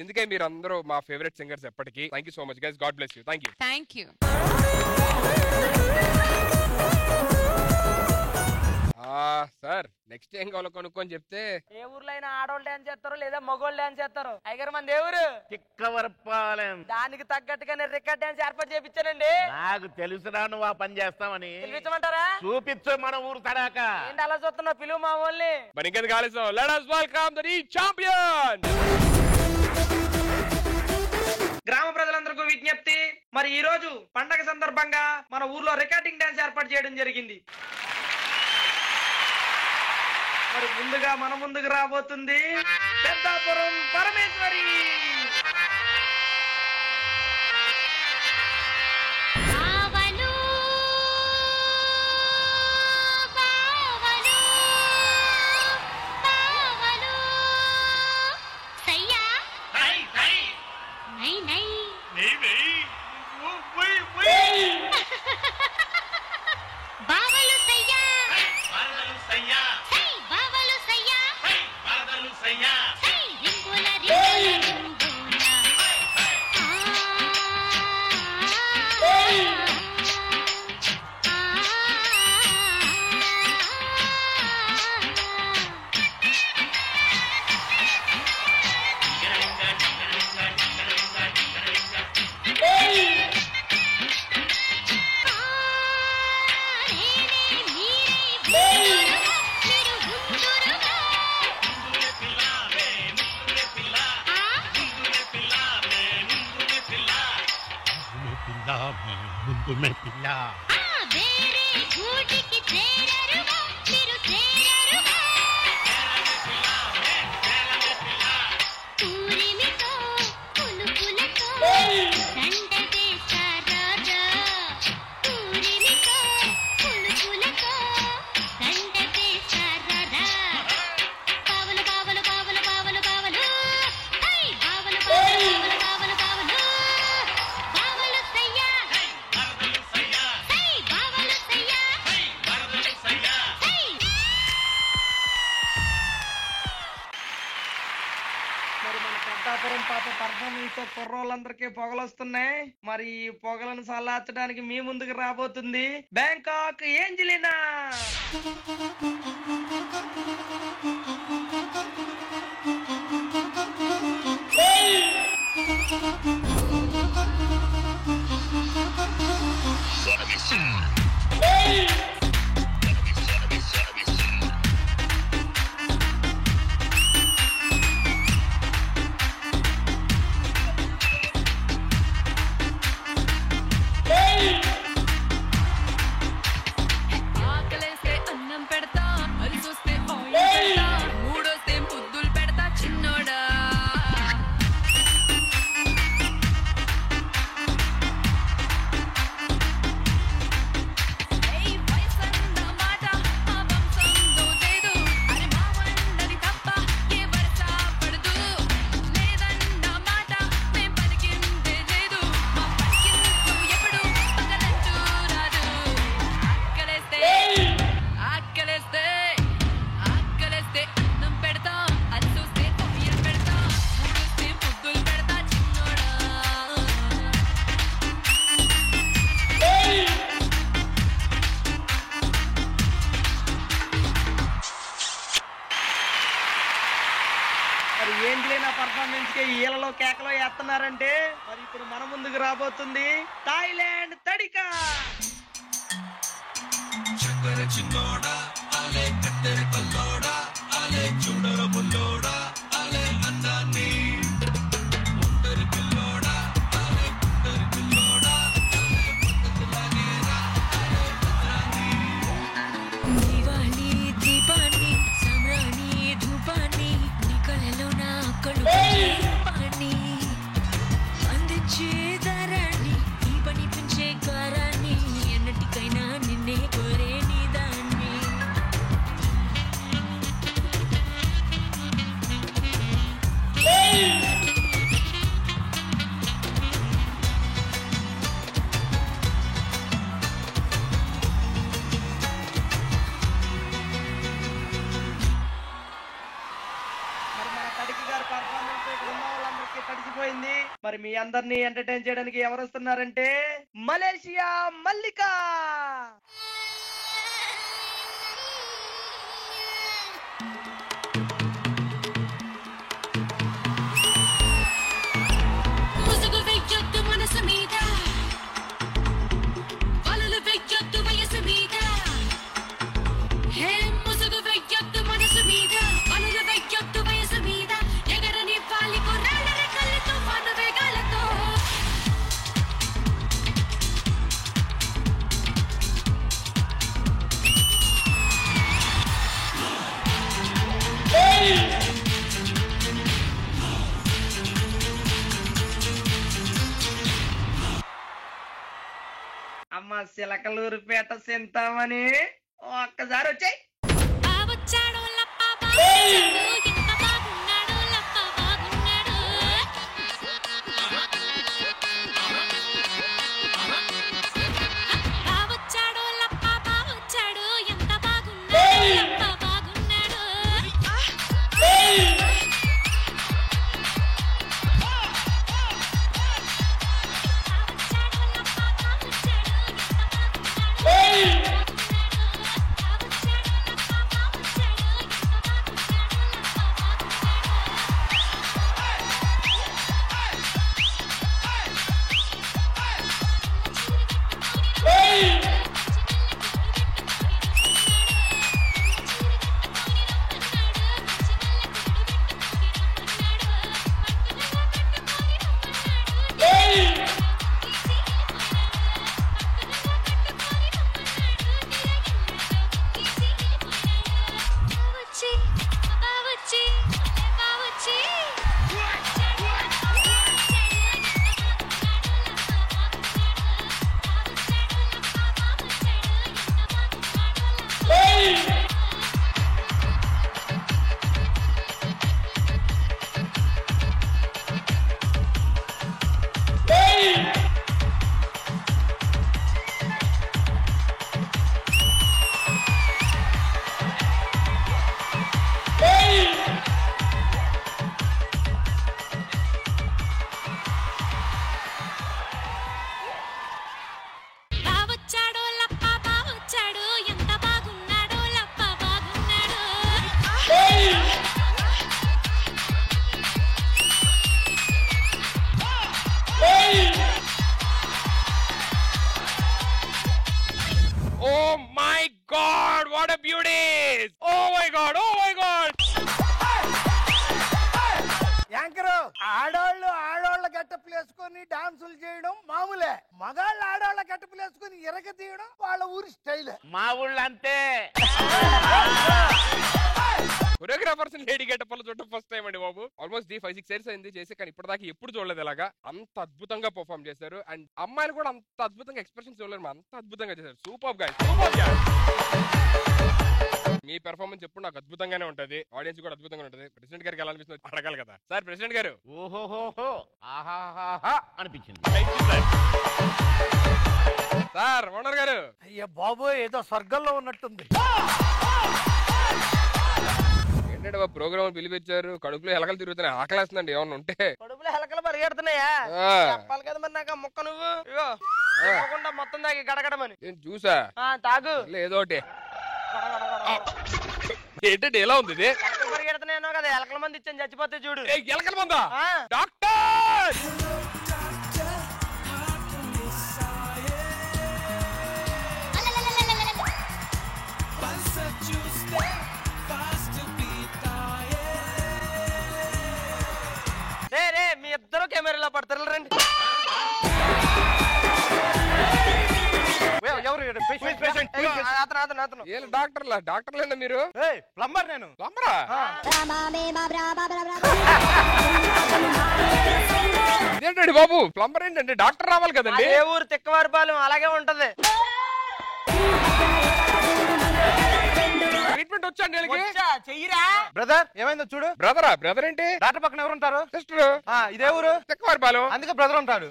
ఎందుకే మీరు అందరూ మా ఫేవరెట్ సింగర్స్ ఎప్పటికీ. Thank you so much guys. God bless you. Thank you. Sir next ఏం కావాలో కొనుక్కొని చెప్తే. ఏ ఊర్లో అయినా ఆడోళ్ళు డాన్స్ చేస్తారో లేదా మగోళ్ళు డాన్స్ చేస్తారో. అయ్యగారు మన దేవురు చిక్కవరపాలెం. దానికి తగ్గట్టుగానే రికార్డ్ డాన్స్ ఏర్పాటు చేయించానండి. నాకు తెలుసురా నువ్వు ఆ పని చేస్తామని. పిలిపించమంటారా? చూపించు మన ఊరు తడాక. ఏంటి అలా చూస్తున్నావు? పిలువు మా వాళ్ళని. మరి ఇంకెందుకు ఆలస్యం, let us welcome the champion. గ్రామ ప్రజలందరికీ విజ్ఞప్తి, మరి ఈ రోజు పండగ సందర్భంగా మన ఊర్లో రికార్డింగ్ డాన్స్ ఏర్పాటు చేయడం జరిగింది. మరి ముందుగా మన ముందుకు రాబోతుంది పెద్దాపురం పరమేశ్వరి. కుర్రోళ్ళందరికీ పొగలొస్తున్నాయి. మరి ఈ పొగలను చల్లార్చడానికి మీ ముందుకు రాబోతుంది బ్యాంకాక్ ఏంజలినా. మరి ఏంటి పర్ఫార్మెన్స్ కి ఈలలో కేకలో వేస్తున్నారంటే మరి ఇప్పుడు మన ముందుకు రాబోతుంది థాయిలాండ్ తడిక. చక్కర చిన్నోడా అలే కత్తెర కల్లోడా అలే చూడర బుల్లోడా అలే అందాన్ని ముందరి పిల్లోడా అలే ముందరి పిల్లోడా అలే ముందరిలాగేరా అలే భద్రాన్ని దీవాని దీపాన్ని సామ్రాణి ధూపాన్ని నీ కళ్ళలో నా కళ్ళు పాని అందించే దారాన్ని నీ పని పెంచే కారాన్ని ఎన్నటికైనా నిన్నే కోరే నీ దాన్ని. మరి మన తడికి గారి పర్ఫార్మెన్స్ ఇక్కడ ఉన్న వాళ్ళందరికీ తడిసిపోయింది. మరి మీ అందరినీ ఎంటర్టైన్ చేయడానికి ఎవరు వస్తున్నారంటే మలేషియా మల్లిక. ముసుగు వెయ్యొద్దు మనసు మీద, వలలు వెయ్యొద్దు వయసు మీద. హే ముసుగు వెయ్యొద్దు మనసు మీద, వలలు వెయ్యొద్దు వయసు మీద. ఎగరని పాలి కొర్రాళ్ళ రెక్కలతో పాను వేగాలతో. అమ్మ సిలకలూరుపేట సింతామని ఒక్కసారి వచ్చాయి. వచ్చాడో లప్ప బాగున్నాడు, ఎంత బాగున్నాడో లప్ప బాగున్నాడు. వచ్చాడో లప్ప బాగొచ్చాడు, ఎంత బాగున్నాడో లప్ప బాగున్నాడు. బావొచ్చాడో లప్ప బావొచ్చాడు, ఎంత బాగున్నాడో లప్ప బాగున్నాడు. Oh my God! What a beauty! Oh my God! Oh my God! Anchor ఆడోళ్ళ గెటప్లు వేసుకొని డాన్సులు చేయడం మామూలే. మగాళ్ళు ఆడోళ్ళ గెటప్లు వేసుకొని ఇరగ తీయడం వాళ్ళ ఊరి స్టైల్. మా ఊళ్ళో అంతే. కొరియోగ్రాఫర్స్ లేడీ గెటప్లు చూడటం ఫస్ట్ టైం అండి బాబు. ఆల్మోస్ట్ 5-6 ఇయర్స్ అయింది చేసి, కానీ ఇప్పటిదాకా ఎప్పుడు చూడలేదు ఇలాగా. అంత అద్భుతంగా పర్ఫామ్ చేశారు. అండ్ అమ్మాయిలు కూడా అంత అద్భుతంగా ఎక్స్ప్రెషన్స్ చూడలేరు, అంత అద్భుతంగా చేశారు. Super guys, super guys. మీ పెర్ఫార్మెన్స్ ఎప్పుడు నాకు అద్భుతంగానే ఉంటది, ఆడియన్స్ కూడా అద్భుతంగా ఉంటది. ప్రెసిడెంట్ గారికి ఎలా అనిపిస్తుంది అడగాలి కదా సార్. ప్రెసిడెంట్ గారు ఓహోహోహో ఆహాహాహా అనిపించింది. సార్ ఓనర్ గారు. అయ్యా బాబు ఏదో స్వర్గంలో ఉన్నట్టుంది. ఏంటంటే ప్రోగ్రామ్ పిలిపించారు, కడుపులో ఎలకలు తిరుగుతున్నాయి, ఆకలేస్తుందండి. ఏమన్నా ఉంటే కడుపులో హెలకలు పరిగెడుతున్నాయా? ఆ. చెప్పాలి కదా మరి నాకు ఆ ముక్క నువ్వు. ఇగో తప్పకుండా మొత్తం దాగి గడగడమని. నేను చూసా తాగు ఏదో ఒకటి. ఏంటంటే ఎలా ఉంది ఇది? పరిగెడుతున్నానో కదా ఎలకల మంది ఇచ్చాను చచ్చిపోతే చూడు. ఎలకల మందా? డాక్టర్ రే మీ ఇద్దరు కెమెరాలో పడతారు రండి. డాక్టర్లేనా మీరు? ప్లంబర్ నేను. ప్లంబరా? ఇదేంటండి బాబు ప్లంబర్ ఏంటండి? డాక్టర్ రావాలి కదండి. ఏ ఊరు తిక్కవారిపాలెం అలాగే ఉంటది. ట్రీట్మెంట్ వచ్చండి చెయ్యరా బ్రదర్ ఏమైందో చూడు. బ్రదరా? బ్రదర్ ఏంటి? డాక్టర్ పక్కన ఎవరు ఉంటారు? సిస్టర్. ఇదే ఊరు తిక్కవారిపాలెం. అందుకే బ్రదర్ ఉంటాడు.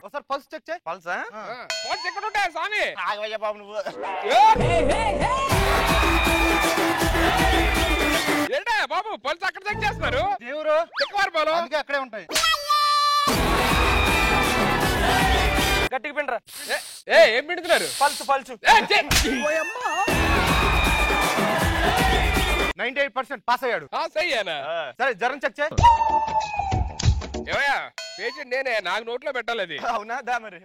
ఒకసారి పల్స్ చెక్ చేయి. పల్సా? పల్స్ ఎక్కడ ఉంటాయి స్వామి? ఆగవయ్యా బాబు నువ్వు. ఏంటా బాబు పల్స్ అక్కడ చెక్ చేస్తున్నారు? దేవురు తిక్కవారిపాలెం. అందుకే అక్కడే ఉంటాయి. గట్టిగా పిండ్రా. ఏం పిండుతున్నారు? Pulse pulse. 98% పాస్ అయ్యాడు. సయ్యానా? సరే జ్వరం చెక్ చేయి. ఏమయ్యా పేషెంట్ నేనే, నాకు నోట్లో పెట్టాలి అది. అవునా? దా మరి.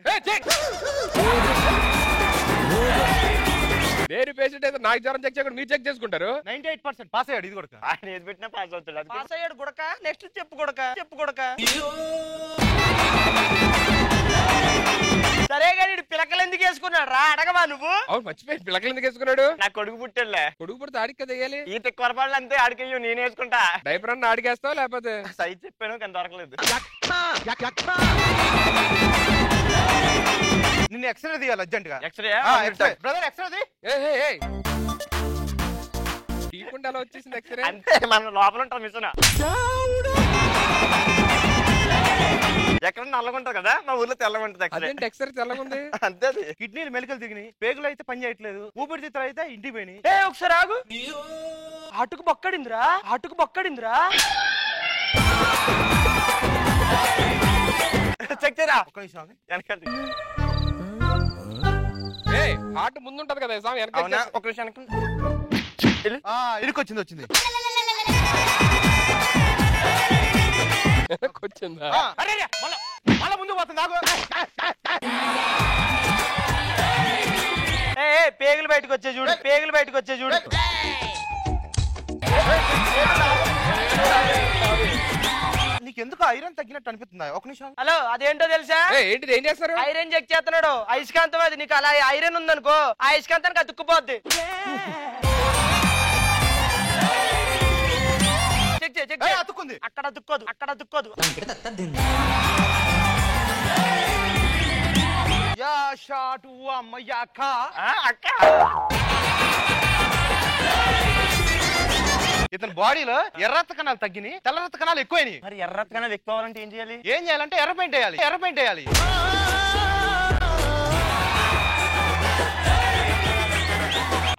వేరే పేషెంట్ అయితే నాకు జ్వరం చెక్ చేయకుండా మీరు చెక్ చేసుకుంటారు. 98% పాస్ అయ్యాడు. ఇది కూడా ఆయన ఏది పెట్టినా పాస్ అవుతాడు. పాస్ అయ్యాడు గుడక. నెక్స్ట్ చెప్పు గుడక. సరే కానీ పిలకలు ఎందుకు వేసుకున్నాడు రా? అడగవా నువ్వు? అవును మర్చిపోయి పిలకలు ఎందుకు వేసుకున్నాడు? నా కొడుకు పుట్టాడులే. కొడుకు పుడితే ఆడికి కదా వేయాలి. ఈ తిక్కవరపాళ్ళు అంతే ఆడికయ్యో నేను వేసుకుంటా. డైపర్ అన్న ఆడికేస్తావు లేకపోతే? సైజ్ చెప్పాను కానీ దొరకలేదు. నిన్ను ఎక్స్రే తీయాలి అర్జెంట్ గా. ఎక్స్రే బ్రదర్ ఎక్స్రే తీయకుండా అలా వచ్చేసింది ఎక్స్రే. అంతే మన లోపల ఉంటాం మిషన్. ఎక్కడ నల్లగుంటది కదా, మా ఊర్లో తెల్లగా ఉంటది ఎక్స్రే. తెల్లగుంది అంతే. కిడ్నీలు మెలికలు దిగినాయి, పేగులు అయితే పని చేయట్లేదు, ఊపిరితిత్తులు అయితే ఇంటికి పోయినాయి. ఒకసారి ఆగు. అటుకు బొక్కడిందిరా. చెక్ చేయరా. ఒక్క నిమిషం వెనకండి. హార్ట్ ముందుంటది కదా స్వామి. ఒక నిమిషం వచ్చింది. వచ్చిందా? మళ్ళా ముందు పోతుంది. పేగులు బయటకు వచ్చే చూడు. నీకెందుకు ఐరన్ తగ్గినట్టు అనిపిస్తుందా? ఒక నిమిషం. హలో అదేంటో తెలుసా? ఏంటిది? ఏం చేస్తారు? ఐరన్ చెక్ చేస్తున్నాడు. అయస్కాంతం అది. నీకు అలా ఐరన్ ఉందనుకో ఆ అయస్కాంతానికి అతుక్కుపోద్ది. అతుక్కుంది. అక్కడ అతుక్కోదు. ఇతని బాడీలో ఎర్ర రక్త కణాలు తగ్గినాయి, తెల్ల రక్త కణాలు ఎక్కువైనాయి. మరి ఎర్ర రక్త కణాలు ఎక్కువ అవ్వాలంటే ఏం చేయాలంటే ఎర్ర పెయింట్ వేయాలి.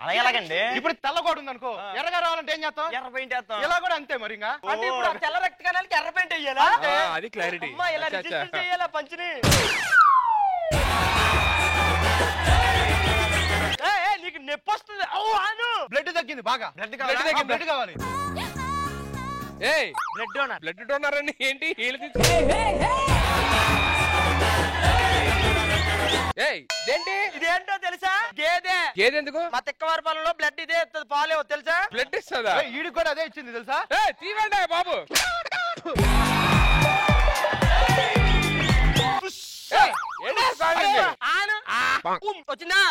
అలాగండి. ఇప్పుడు తెల్ల కూడా ఉంది అనుకో, ఎర్రగా రావాలంటే ఏం చేస్తాం? ఎర్ర పెయింట్ వేస్తాం. ఇలా కూడా అంతే మరి. అంటే ఇప్పుడు తెల్ల రక్త కణాలకి ఎర్ర పెయింట్ వేయాలా? అది క్లారిటీ. ఇలా రిజిస్టర్ చేయాలా పంచిని? నీకు నొప్పి వస్తుంది. బ్లడ్ తగ్గింది బాగా. బ్లడ్ కావాలి. బ్లడ్ డోనర్ అని ఏంటి? ఇదేంటో తెలుసా? గేదె ఎందుకు? మా తిక్కవారిపాలెంలో బ్లడ్ ఇదే పాలే తెలుసా? బ్లడ్ ఇస్తుందా? ఈడికి కూడా అదే ఇచ్చింది తెలుసా? తీవండి బాబు. వచ్చిందా?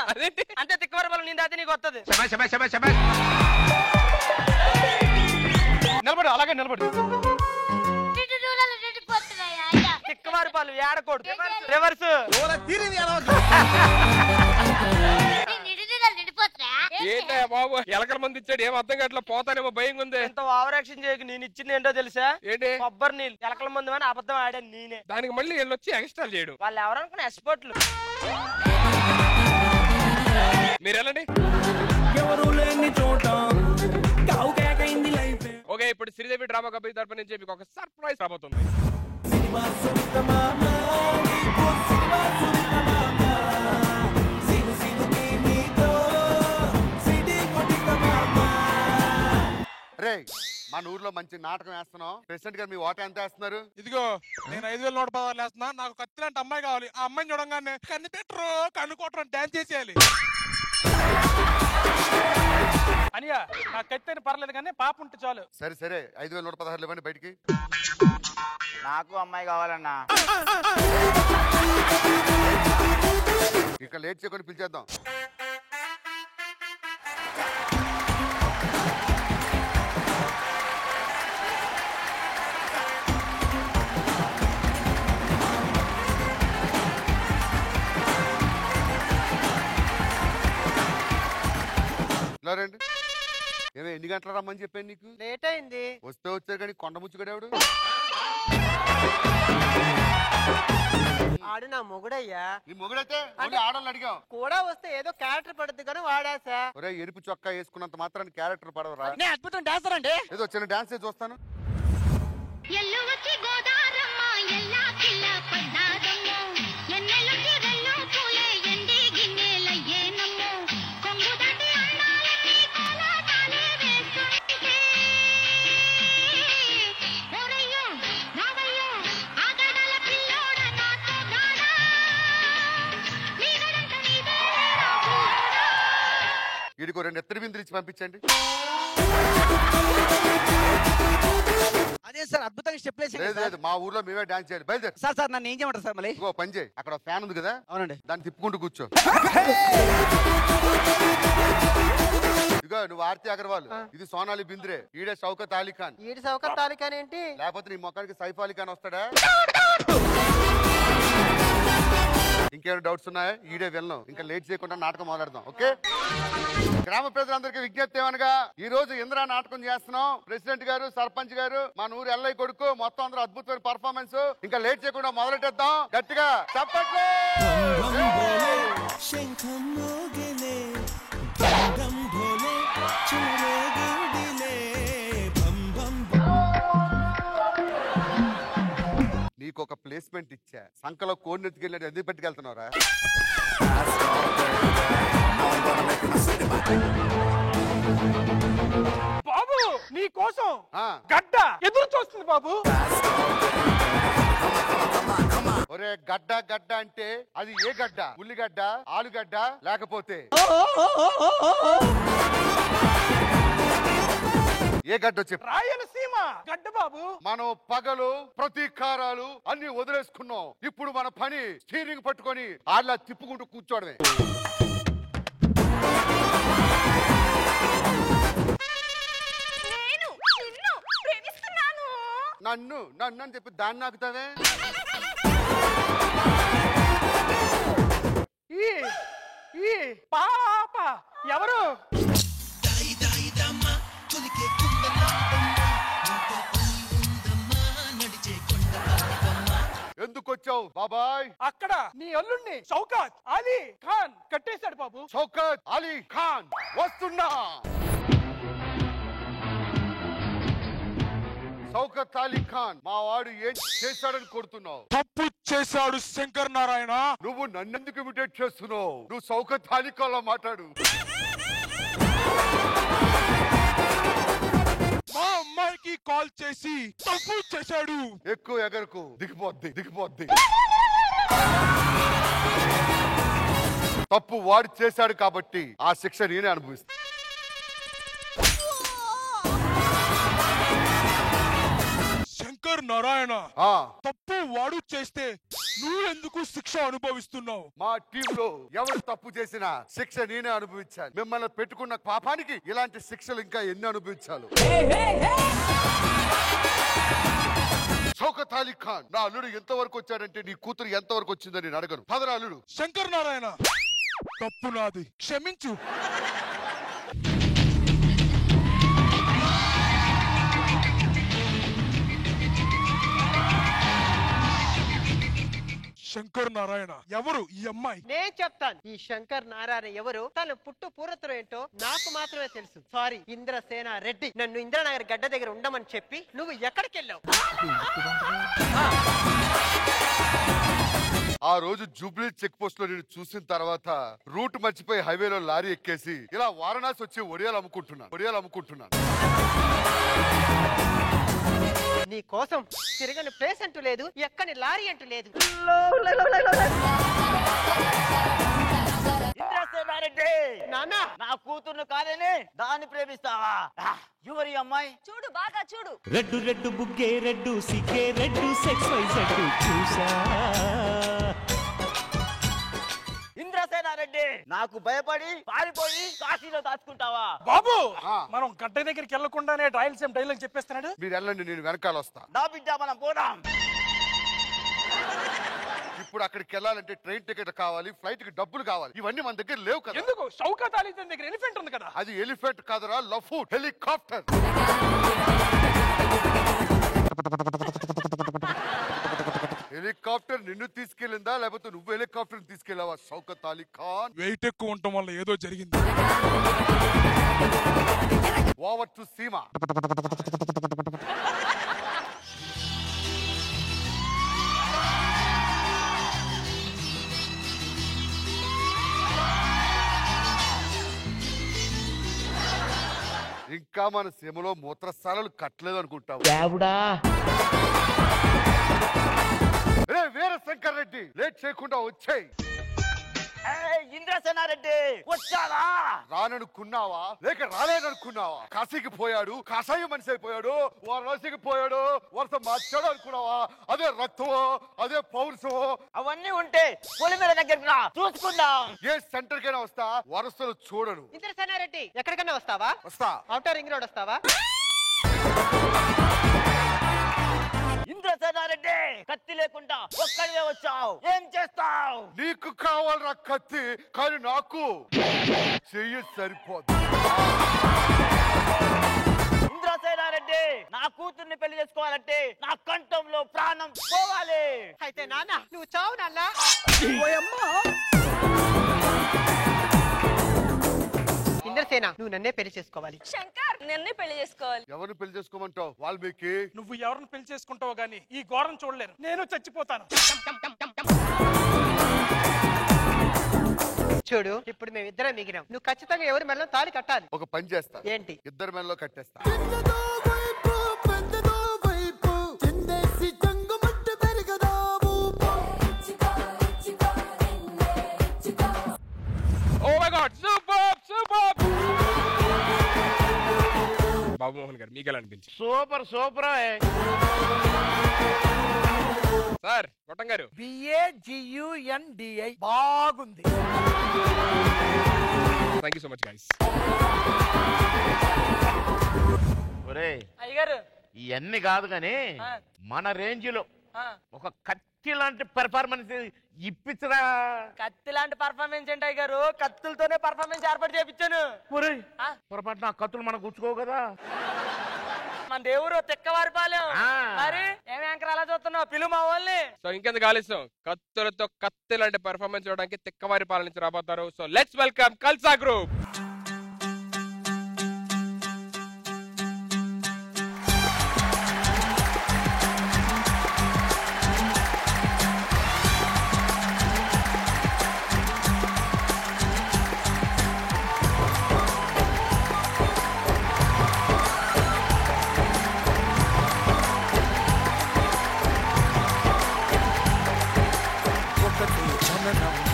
అంటే తిక్కవారిపాలెం నీ దాటి నీకు వస్తుంది. నిలబడు, అలాగే నిలబడు. తిక్కవారిపాలెం ఏడకోడు. రివర్స్. ఏంటా బాబు ఎలకల మంది ఇచ్చాడు? ఏం అర్థం కావట్లా, పోతానేమో భయం ఉంది. ఎంత ఓవర్ యాక్షన్ చేయకు. నేను ఇచ్చింది ఏంటో తెలుసా? ఏంటి? కొబ్బరి నీళ్ళు. ఎలకల మంది అని అబద్ధం ఆడాను నేనే. దానికి మళ్ళీ వీళ్ళు వచ్చి ఎక్స్ట్రా చేయడు. వాళ్ళు ఎవరనుకున్న ఎక్స్పర్ట్లు. మీరు వెళ్ళండి. ఓకే, ఇప్పుడు శ్రీదేవి డ్రామా కంపెనీ తరపు నుంచి మీకు ఒక సర్ప్రైజ్ రాబోతుంది. ఒరే మన ఊర్లో మంచి నాటకం వేస్తున్నాం. ప్రెసిడెంట్ గారు మీ ఓట ఎంత వేస్తున్నారు? ఇదిగో నేను 5116 వేస్తున్నా. నాకు కత్తి లాంటి అమ్మాయి కావాలి. ఆ అమ్మాయిని చూడంగానే కన్ను పెట్టరు కన్ను కొట్టరు డాన్స్ చేసేయాలి. అనియా నాకు కత్తి పర్లేదు కానీ పాప ఉంటే చాలు. సరే సరే 5116 ఇవ్వండి బయటికి. నాకు అమ్మాయి కావాలన్నా. ఇక లేట్ చేయకుండా పిలిచేద్దాం. రండి. ఏమో ఎన్ని గంటలు రమ్మని చెప్పాను నీకు? లేట్ అయింది. వస్తే వచ్చారు కానీ కొండ ముచ్చుకడేవాడు. ఆడు నా మొగుడయ్యా. నీ మొగుడైతే ఆడవాళ్ళు అడిగావు కూడా వస్తే ఏదో క్యారెక్టర్ పడుతుంది కానీ వాడాసా. ఒరే ఎరుపు చొక్కా వేసుకున్నంత మాత్రాన్ని క్యారెక్టర్ పడవరా? అద్భుతం డాన్సర్ అండి. ఏదో చిన్న డాన్స్ చూస్తాను. వీడికి 2 ఎత్తడి బిందులు ఇచ్చి పంపించండి. అదే సార్ అద్భుతంగా స్టెప్ లేదు లేదు మా ఊర్లో మేమే డాన్స్ చేయాలి. బయలుదేరు సార్. సార్ నన్ను ఏం చేయమంటారు సార్? మళ్ళీ ఇంకో పని చేయి. అక్కడ ఫ్యాన్ ఉంది కదా, అవునండి, దాన్ని తిప్పుకుంటూ కూర్చో. ఇదిగో నువ్వు ఆర్తి అగర్వాల్, ఇది సోనాలి బింద్రే, ఈడే షౌకత్ అలీ ఖాన్. ఈడి షౌకత్ అలీ ఖాన్ ఏంటి? లేకపోతే నీ మొక్కడికి సైఫ్ అలీ ఖాన్ వస్తాడా? ఇంకేమైనా డౌట్స్ ఉన్నాయా? ఈడే వెళ్ళను. ఇంకా లేట్ చేయకుండా నాటకం మొదలెడదాం. ఓకే. గ్రామ ప్రజలందరికీ విజ్ఞప్తి ఏమనగా ఈ రోజు ఇంద్రా నాటకం చేస్తున్నాం. ప్రెసిడెంట్ గారు, సర్పంచ్ గారు, మన ఊరు ఎల్ఐ కొడుకు, మొత్తం అందరూ అద్భుతమైన పర్ఫార్మెన్స్. ఇంకా లేట్ చేయకుండా మొదలెట్టేద్దాం. గట్టిగా చప్పట్లు. నీకు ఒక ప్లేస్మెంట్ ఇచ్చా, సంకలో కోడిని ఎత్తుకెళ్ళి ఎందుకు పెట్టుకెళ్తున్నారా? బాబు నీ కోసం గడ్డ ఎదురు చూస్తుంది బాబు. ఒరే గడ్డ గడ్డ అంటే అది ఏ గడ్డ? ఉల్లిగడ్డ, ఆలుగడ్డ, లేకపోతే ఏ గడ్డ చెప్పు? రాయలసీమ గడ్డ బాబు. మనం పగలు ప్రతీకారాలు అన్ని వదిలేసుకున్నాం. ఇప్పుడు మన పని స్టీరింగ్ పట్టుకొని ఆళ్ళ తిప్పుకుంటూ కూర్చోడమే. నన్ను నన్ను అని చెప్పి దాన్ని నాకుతావే. ఈ పాప ఎవరు? ఎందుకు వచ్చావు బాబాయ్? అక్కడ నీ అల్లుణ్ణి షౌకత్ అలీ ఖాన్ కట్టేశాడు బాబు. షౌకత్ అలీ ఖాన్ వస్తున్నా. షౌకత్ అలీ ఖాన్ మా వాడు ఏం చేశాడని కొడుతున్నావు? తప్పు చేశాడు శంకర్ నారాయణ. నువ్వు నన్నెందుకు ఇమిటేట్ చేస్తున్నావు? నువ్వు షౌకత్ అలీ ఖాన్ లా మాట్లాడు. మా అమ్మాయికి కాల్ చేసి తప్పు చేశాడు. ఎక్కువ ఎగరకు, దిగిపోద్ది దిగిపోద్ది. తప్పు వాడు చేశాడు కాబట్టి ఆ శిక్ష నేనే అనుభవిస్తా. శంకర్ నారాయణ, తప్పు వాడు చేస్తే నువ్వెందుకు శిక్ష అనుభవిస్తున్నావు? మా టీంలో ఎవరు తప్పు చేసినా శిక్ష నేనే అనుభవించాలి. మిమ్మల్ని పెట్టుకున్న పాపానికి ఇలాంటి శిక్షలు ఇంకా ఎన్ని అనుభవించాలి? షౌకత్ అలీ ఖాన్, నా అల్లుడు ఎంతవరకు వచ్చాడంటే నీ కూతురు ఎంతవరకు వచ్చిందని నేను అడగను. పదరా అల్లుడు. శంకర్ నారాయణ, తప్పు నాది, క్షమించు. శంకర్ నారాయణ ఎవరు ఈ అమ్మాయి? నేను చెప్తాను. ఈ శంకర్ నారాయణ ఎవరు, తన పుట్టు పూర్వత్రం ఏంటో నాకు మాత్రమే తెలుసు. సారీ, ఇంద్రసేన రెడ్డి నన్ను ఇంద్రనగర్ గడ్డ దగ్గర ఉండమని చెప్పి నువ్వు ఎక్కడికి వెళ్ళావు? ఆ రోజు జూబ్లీ చెక్ పోస్ట్ లో నేను చూసిన తర్వాత రూట్ మర్చిపోయి హైవేలో లారీ ఎక్కేసి ఇలా వారణాసి వచ్చి ఒడియాలు అమ్ముకుంటున్నాను. నీ కోసం తిరగని ప్లేస్ అంటూ లేదు, ఎక్కని లారీ అంటూ లేదు. నాన్న నా కూతుర్ను కాదని దాన్ని ప్రేమిస్తావా? ఎవరి అమ్మాయి చూడు బాగా చూడు. రెడ్డు రెడ్డు బుగ్గే రెడ్డు సిగ్గే రెడ్డు సెక్స్ వైజెడ్డు చూసా. ఇంద్రసేనారెడ్డి నాకు భయపడి పారిపోయి కాశీలో దాచుకుంటావా? బాబు మనం గడ్డ దగ్గరికి వెళ్లకుండానే రాయలసీమ డైలాగ్ చెప్పేస్తున్నాడు. మీరు వెళ్ళండి, నేను వెనకాల వస్తా. నా బిడ్డ మనం పోదాం. ఇప్పుడు అక్కడికి వెళ్ళాలంటే ట్రైన్ టికెట్ కావాలి, ఫ్లైట్ కి డబ్బులు కావాలి. ఇవన్నీ మన దగ్గర లేవు కదా. ఎందుకు? షౌకత్ అలీ దగ్గర ఎలిఫెంట్ ఉంది కదా. అది ఎలిఫెంట్ కాదురా, లఫూట్ హెలికాప్టర్. హెలికాప్టర్ నిన్ను తీసుకెళ్ళిందా లేకపోతే నువ్వు హెలికాప్టర్ తీసుకెళ్ళావా షౌకత్ అలీ ఖాన్? వెయిట్ ఎక్కువ ఉండటం వల్ల ఏదో జరిగింది. Over to Seema. ఇంకా మన సీమలో మూత్రస్థానాలు కట్టలేదు అనుకుంటావు. వీర శంకర్ రెడ్డి లేట్ చేయకుండా వచ్చాయి. ఇంద్రసేనారెడ్డి వచ్చారా? రాననుకున్నావా లేక రాలేదనుకున్నావా? కాశీకి పోయాడు, కాషాయం మనిషి అయిపోయాడు, వారణాసికి పోయాడు, వరుస మార్చాడు అనుకున్నావా? అదే రక్తమో అదే పౌరుషమో అవన్నీ ఉంటే పొలిమేర దగ్గరికి రా, చూసుకుందాం. ఏ సెంటర్ కైనా వస్తా, వరుసలు చూడను. ఇంద్రసేనారెడ్డి ఎక్కడికన్నా వస్తావా? వస్తా. అవుటర్ రింగ్ రోడ్ వస్తావా? ఇంద్రసేనారెడ్డి కత్తి లేకుండా ఒక్కడివే వచ్చావు, ఏం చేస్తావు? నీకు కావాలరా కత్తి, కానీ నాకు చెయ్యి సరిపోదు. ఇంద్రసేనారెడ్డి నా కూతుర్ని పెళ్లి చేసుకోవాలంటే నా కంఠంలో ప్రాణం పోవాలి. అయితే నాన్న నువ్వు చావు నాన్న. ఇంద్రసేన నువ్వు నన్నే పెళ్లి చేసుకోవాలి. శంకర్ నన్నే పెళ్లి చేసుకోవాలి. ఎవరిని పెళ్లి చేసుకోమంటావు? వాల్మీకి. నువ్వు ఎవరిని పెళ్లి చేసుకుంటావో గానీ ఈ ఘోరం చూడలేను. నేను చచ్చిపోతాను. చూడు ఇప్పుడు మేమిద్దరం మిగిలినాం. నువ్వు ఖచ్చితంగా ఎవరి మెడలో తాళి కట్టాలి. ఒక పని చేస్తా. ఏంటి? ఇద్దరి మెడలో కట్టేస్తా. Oh my God, superb, superb. బాబు మోహన్ గారు మీకు ఎలా అనిపించింది? Super super. సార్ గొట్టం గారు. BAGUNDI బాగుంది. Thank you so much guys. అయ్యగారు ఇవన్నీ కాదు కానీ మన రేంజ్ లో ఒక కత్తి లాంటి పెర్ఫార్మెన్స్ ఇప్పించరా. కత్తి లాంటి పర్ఫార్మెన్స్ ఏంటి అయ్యగారు? కత్తులతోనే పర్ఫార్మెన్స్ ఏర్పాటు చేయించాను. పొరపాటు నా కత్తులు మనకు గుచ్చుకో కదా. మన దేవుడు తిక్కవారిపాలెం. మరి ఏమి యాంకర్ అలా చూస్తున్నావు? పిలు మా వాళ్ళని. సో ఇంకెందుకు ఆలస్యం, కత్తులతో కత్తి లాంటి పెర్ఫార్మెన్స్ చూడడానికి తిక్కవారి పాలన నుంచి రాబోతారు. So let's welcome Khalsa group.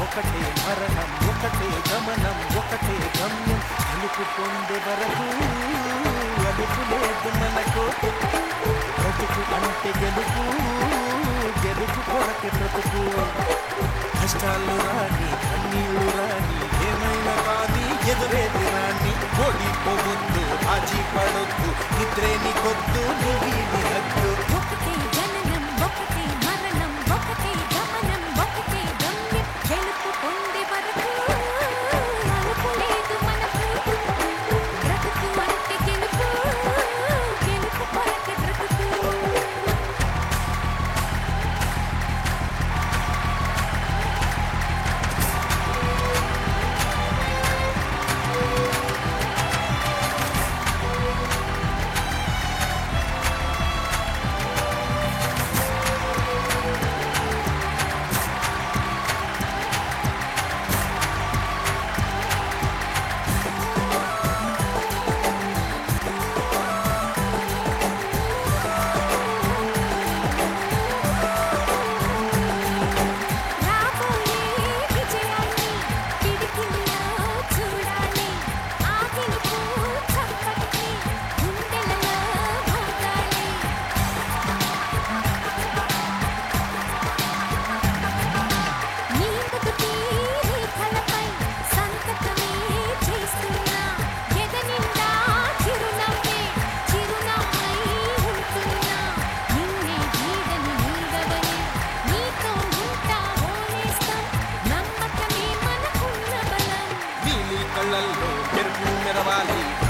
ఒకటే మరణం ఒకటే గమనం ఒకటే గమ్యం అలుపు పొందే వరకు అలుపు లేదు మనకు బ్రతుకు అంటే గెలుపు గెలుపు కొరకే బ్రతుకు కష్టాలు రాని కన్నీళ్లు రాని ఏమైనా కానీ ఎదురేది రాని ఓడిపోవద్దు ఆచి పడొద్దు నిద్రేని కొద్దు నీది హద్దు ఒకటే జననం ఒకటే మరణం ఒకటే గమనం ఒకటే గమ్యం గెలుపు పొందే వరకు అలుపు లేదు మనకు బ్రతుకు అంటే గెలుపు గెలుపు కొరకే బ్రతుకు.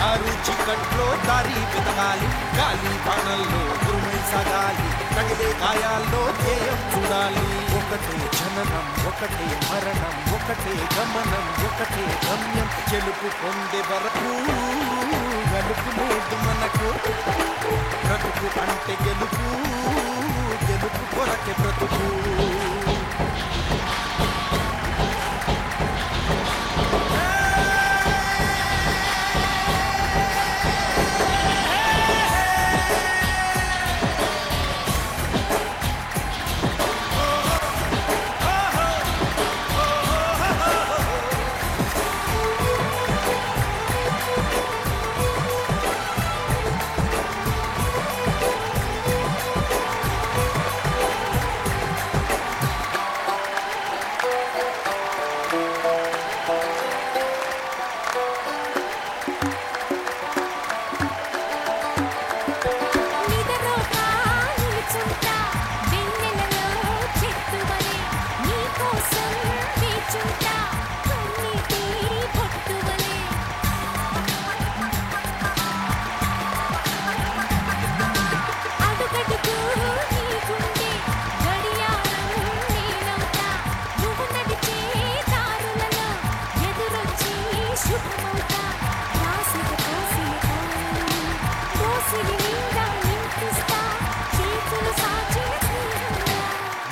ఆరు చిక్కట్లో దారి వెతకాలి గాలి బాణల్లో ఉరుమై సాగాలి తగిలే గాయాల్లో ధ్యేయం చూడాలి ఒకటే జననం ఒకటే మరణం ఒకటే గమనం ఒకటే గమ్యం గెలుపు పొందే వరకు గలుపు లేదు మనకు బ్రతుకు అంటే గెలుపు గెలుపు కొరకే బ్రతుకు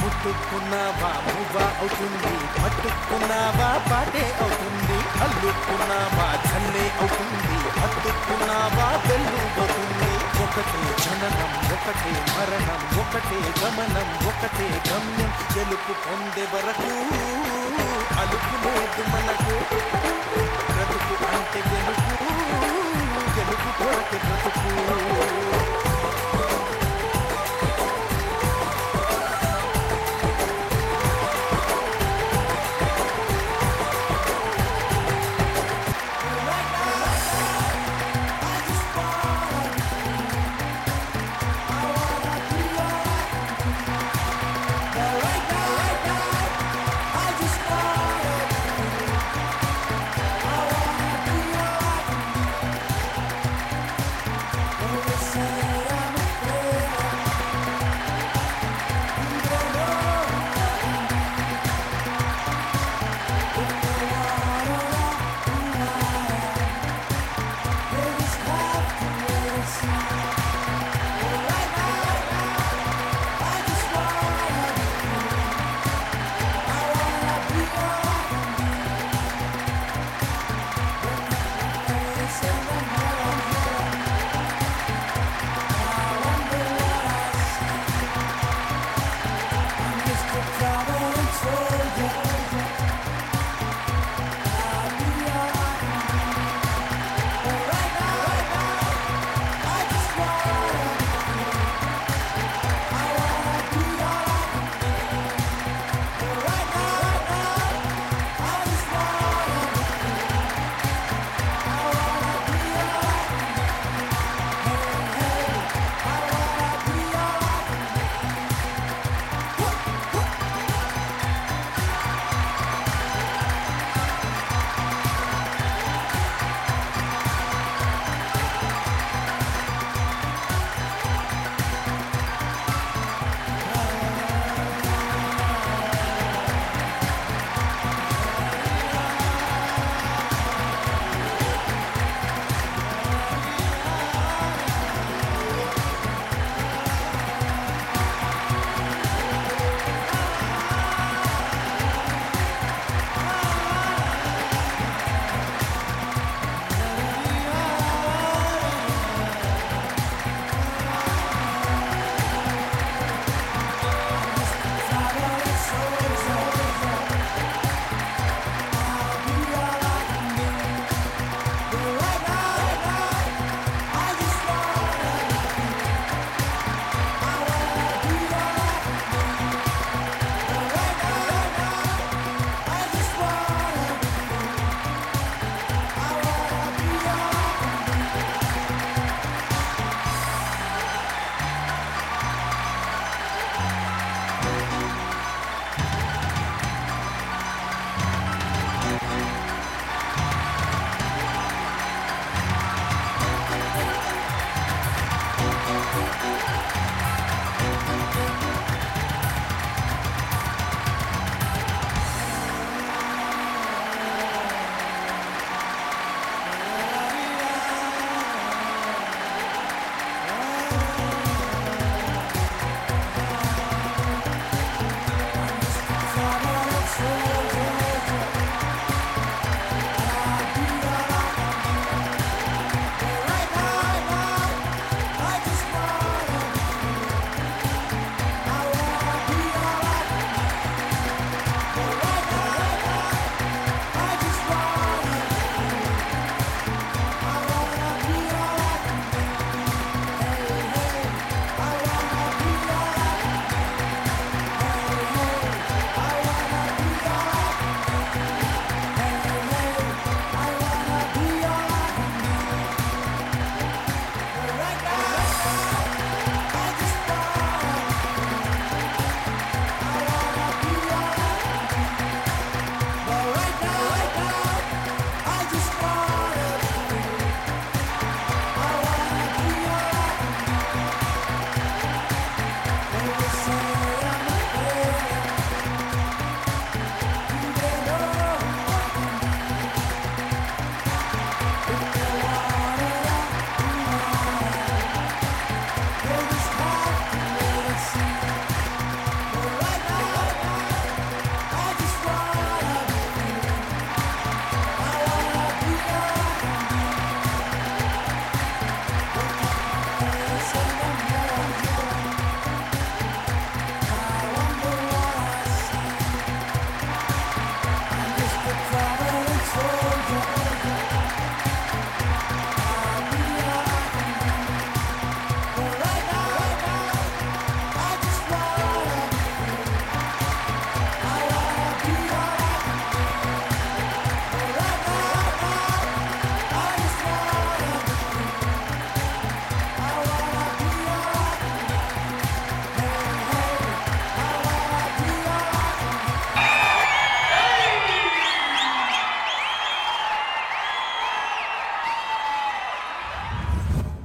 ముట్టుకున్నావా మువ్వ అవుతుంది పట్టుకున్నావా పాటే అవుతుంది అల్లుకున్నావా చల్లే అవుతుంది హత్తుకున్నావా వెళ్ళు అవుతుంది ఒకటే జననం ఒకటే మరణం ఒకటే గమనం ఒకటే గమ్యం గెలుపు పొందే వరకు అలుపు లేదు మనకు బ్రతుకు అంటే గెలుపు గెలుపు కొరకే బ్రతుకు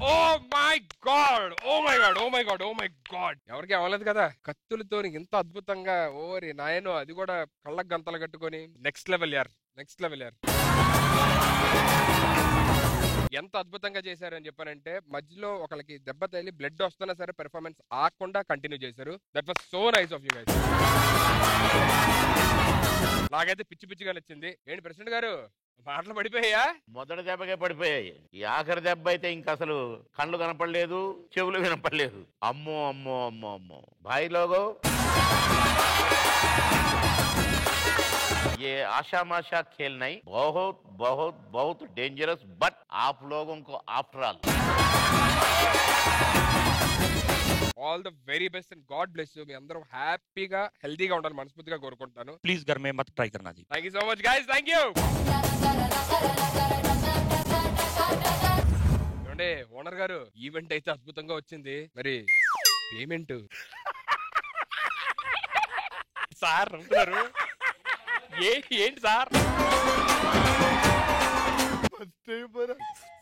oh my God, oh my God, oh my God, oh my God. ఎవరికి అవ్వలేదు కదా కత్తులతో ఇంత అద్భుతంగా. ఓరి నాయనో, అది కూడా కళ్ళకు గంతలు కట్టుకొని. నెక్స్ట్ లెవెల్ యార్, నెక్స్ట్ లెవెల్ యార్. ఎంత అద్భుతంగా చేశారు అని చెప్పానంటే, మధ్యలో ఒకరికి దెబ్బ తగిలి బ్లడ్ వస్తున్నా సరే పెర్ఫార్మెన్స్ ఆకుండా కంటిన్యూ చేశారు. That was so nice of you guys. నాకైతే పిచ్చి పిచ్చిగా నచ్చింది. ఏంటి ప్రెసిడెంట్ గారు, మాటలు పడిపోయా? మొదటి దెబ్బకే పడిపోయాయి. ఈ ఆఖరి దెబ్బ అయితే ఇంకా అసలు కళ్ళు కనపడలేదు, చెవులు వినపడలేదు. అమ్మో అమ్మో అమ్మో అమ్మో. భాయ్ లోగో, ये आशा माशा खेल नहीं, बहुत बहुत बहुत डेंजरस, बट आप लोगों को after all all the very best and God bless you. మీ అందరూ హ్యాపీగా హెల్తీగా ఉండాలని మనస్ఫూర్తిగా కోరుకుంటాను. प्लीज घर में मत ट्राई करना जी. Thank you so much guys, thank you. ఏమండి ఓనర్ గారు, ఈవెంట్ అయితే అద్భుతంగా వచ్చింది, మరి పేమెంట్ సార్ నమ్ముతున్నారు ఏంటి సార్?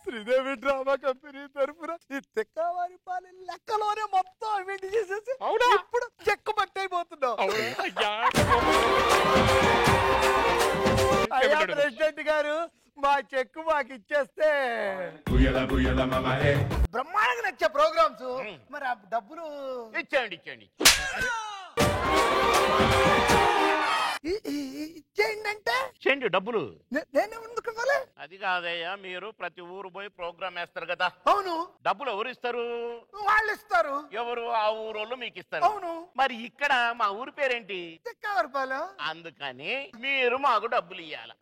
శ్రీదేవి డ్రామా కంపెనీ తరఫున ఈ తెక్కవారి పాలెం లెక్కలోనే మొత్తం ఈవెంట్ చేసేసి ఇప్పుడు చెక్కు పట్టయిపోతున్నావు. అయ్యా ప్రెసిడెంట్ గారు, మా చెక్కు మాకు ఇచ్చేస్తే బ్రహ్మాండంగా నచ్చే ప్రోగ్రామ్స్, మరి ఆ డబ్బులు ఇచ్చేయండి ఇచ్చేయండి. ఇచ్చేయండి అంటే ఇచ్చేయండి డబ్బులు. నేనే ముందుకు ఇవ్వాలి. అది కాదయ్యా, మీరు ప్రతి ఊరు పోయి ప్రోగ్రామ్ వేస్తారు కదా. అవును. డబ్బులు ఎవరు ఇస్తారు? వాళ్ళు ఇస్తారు. ఎవరు? ఆ ఊరోళ్ళు మీకు ఇస్తారు. అవును. మరి ఇక్కడ మా ఊరి పేరేంటి? తెక్కవరపాలెం. అందుకని మీరు మాకు డబ్బులు ఇవ్వాలి.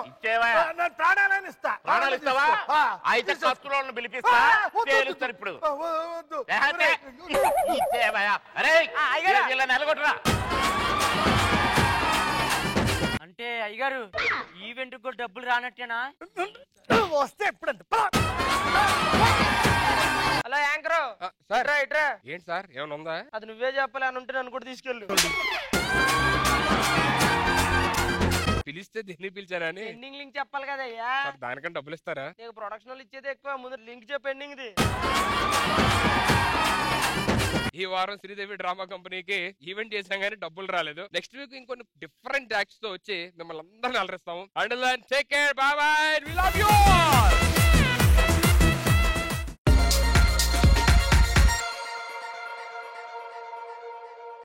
ఇచ్చేవా? ప్రాణాలని ఇస్తా. ప్రాణాలు ఇస్తావా? అయితే కస్తులను పిలిపిస్తా, తేలుస్తారు ఇప్పుడు. ఇచ్చేవా? అరే ఇలా నెలగొట్టరా. అంటే అయ్యగారు, ఈవెంట్ కూడా డబ్బులు రానట్టేనా? వస్తే ఎప్పుడంటే హలో యాంకర్, ఇట్రా. ఏంటి సార్, ఏమైనా ఉందా? అది నువ్వే చెప్పాలి అని ఉంటే నన్ను కూడా తీసుకెళ్ళు. పిలిస్తే దీన్ని పిలిచారని. పెండింగ్ లింక్ చెప్పాలి కదయ్యా. దానికంటే డబ్బులు ఇస్తారా? నీకు ప్రొడక్షన్ వాళ్ళు ఇచ్చేది ఎక్కువ, ముందు లింక్ చెప్పు పెండింగ్ ది. ఈ వారం శ్రీదేవి డ్రామా కంపెనీకి ఈవెంట్ చేసినా గానీ డబ్బులు రాలేదు. నెక్స్ట్ వీక్ ఇంకొన్ని డిఫరెంట్ యాక్ట్స్ తో వచ్చి మిమ్మల్ని అందరినీ అలరిస్తాము. And take care, bye bye, we love you.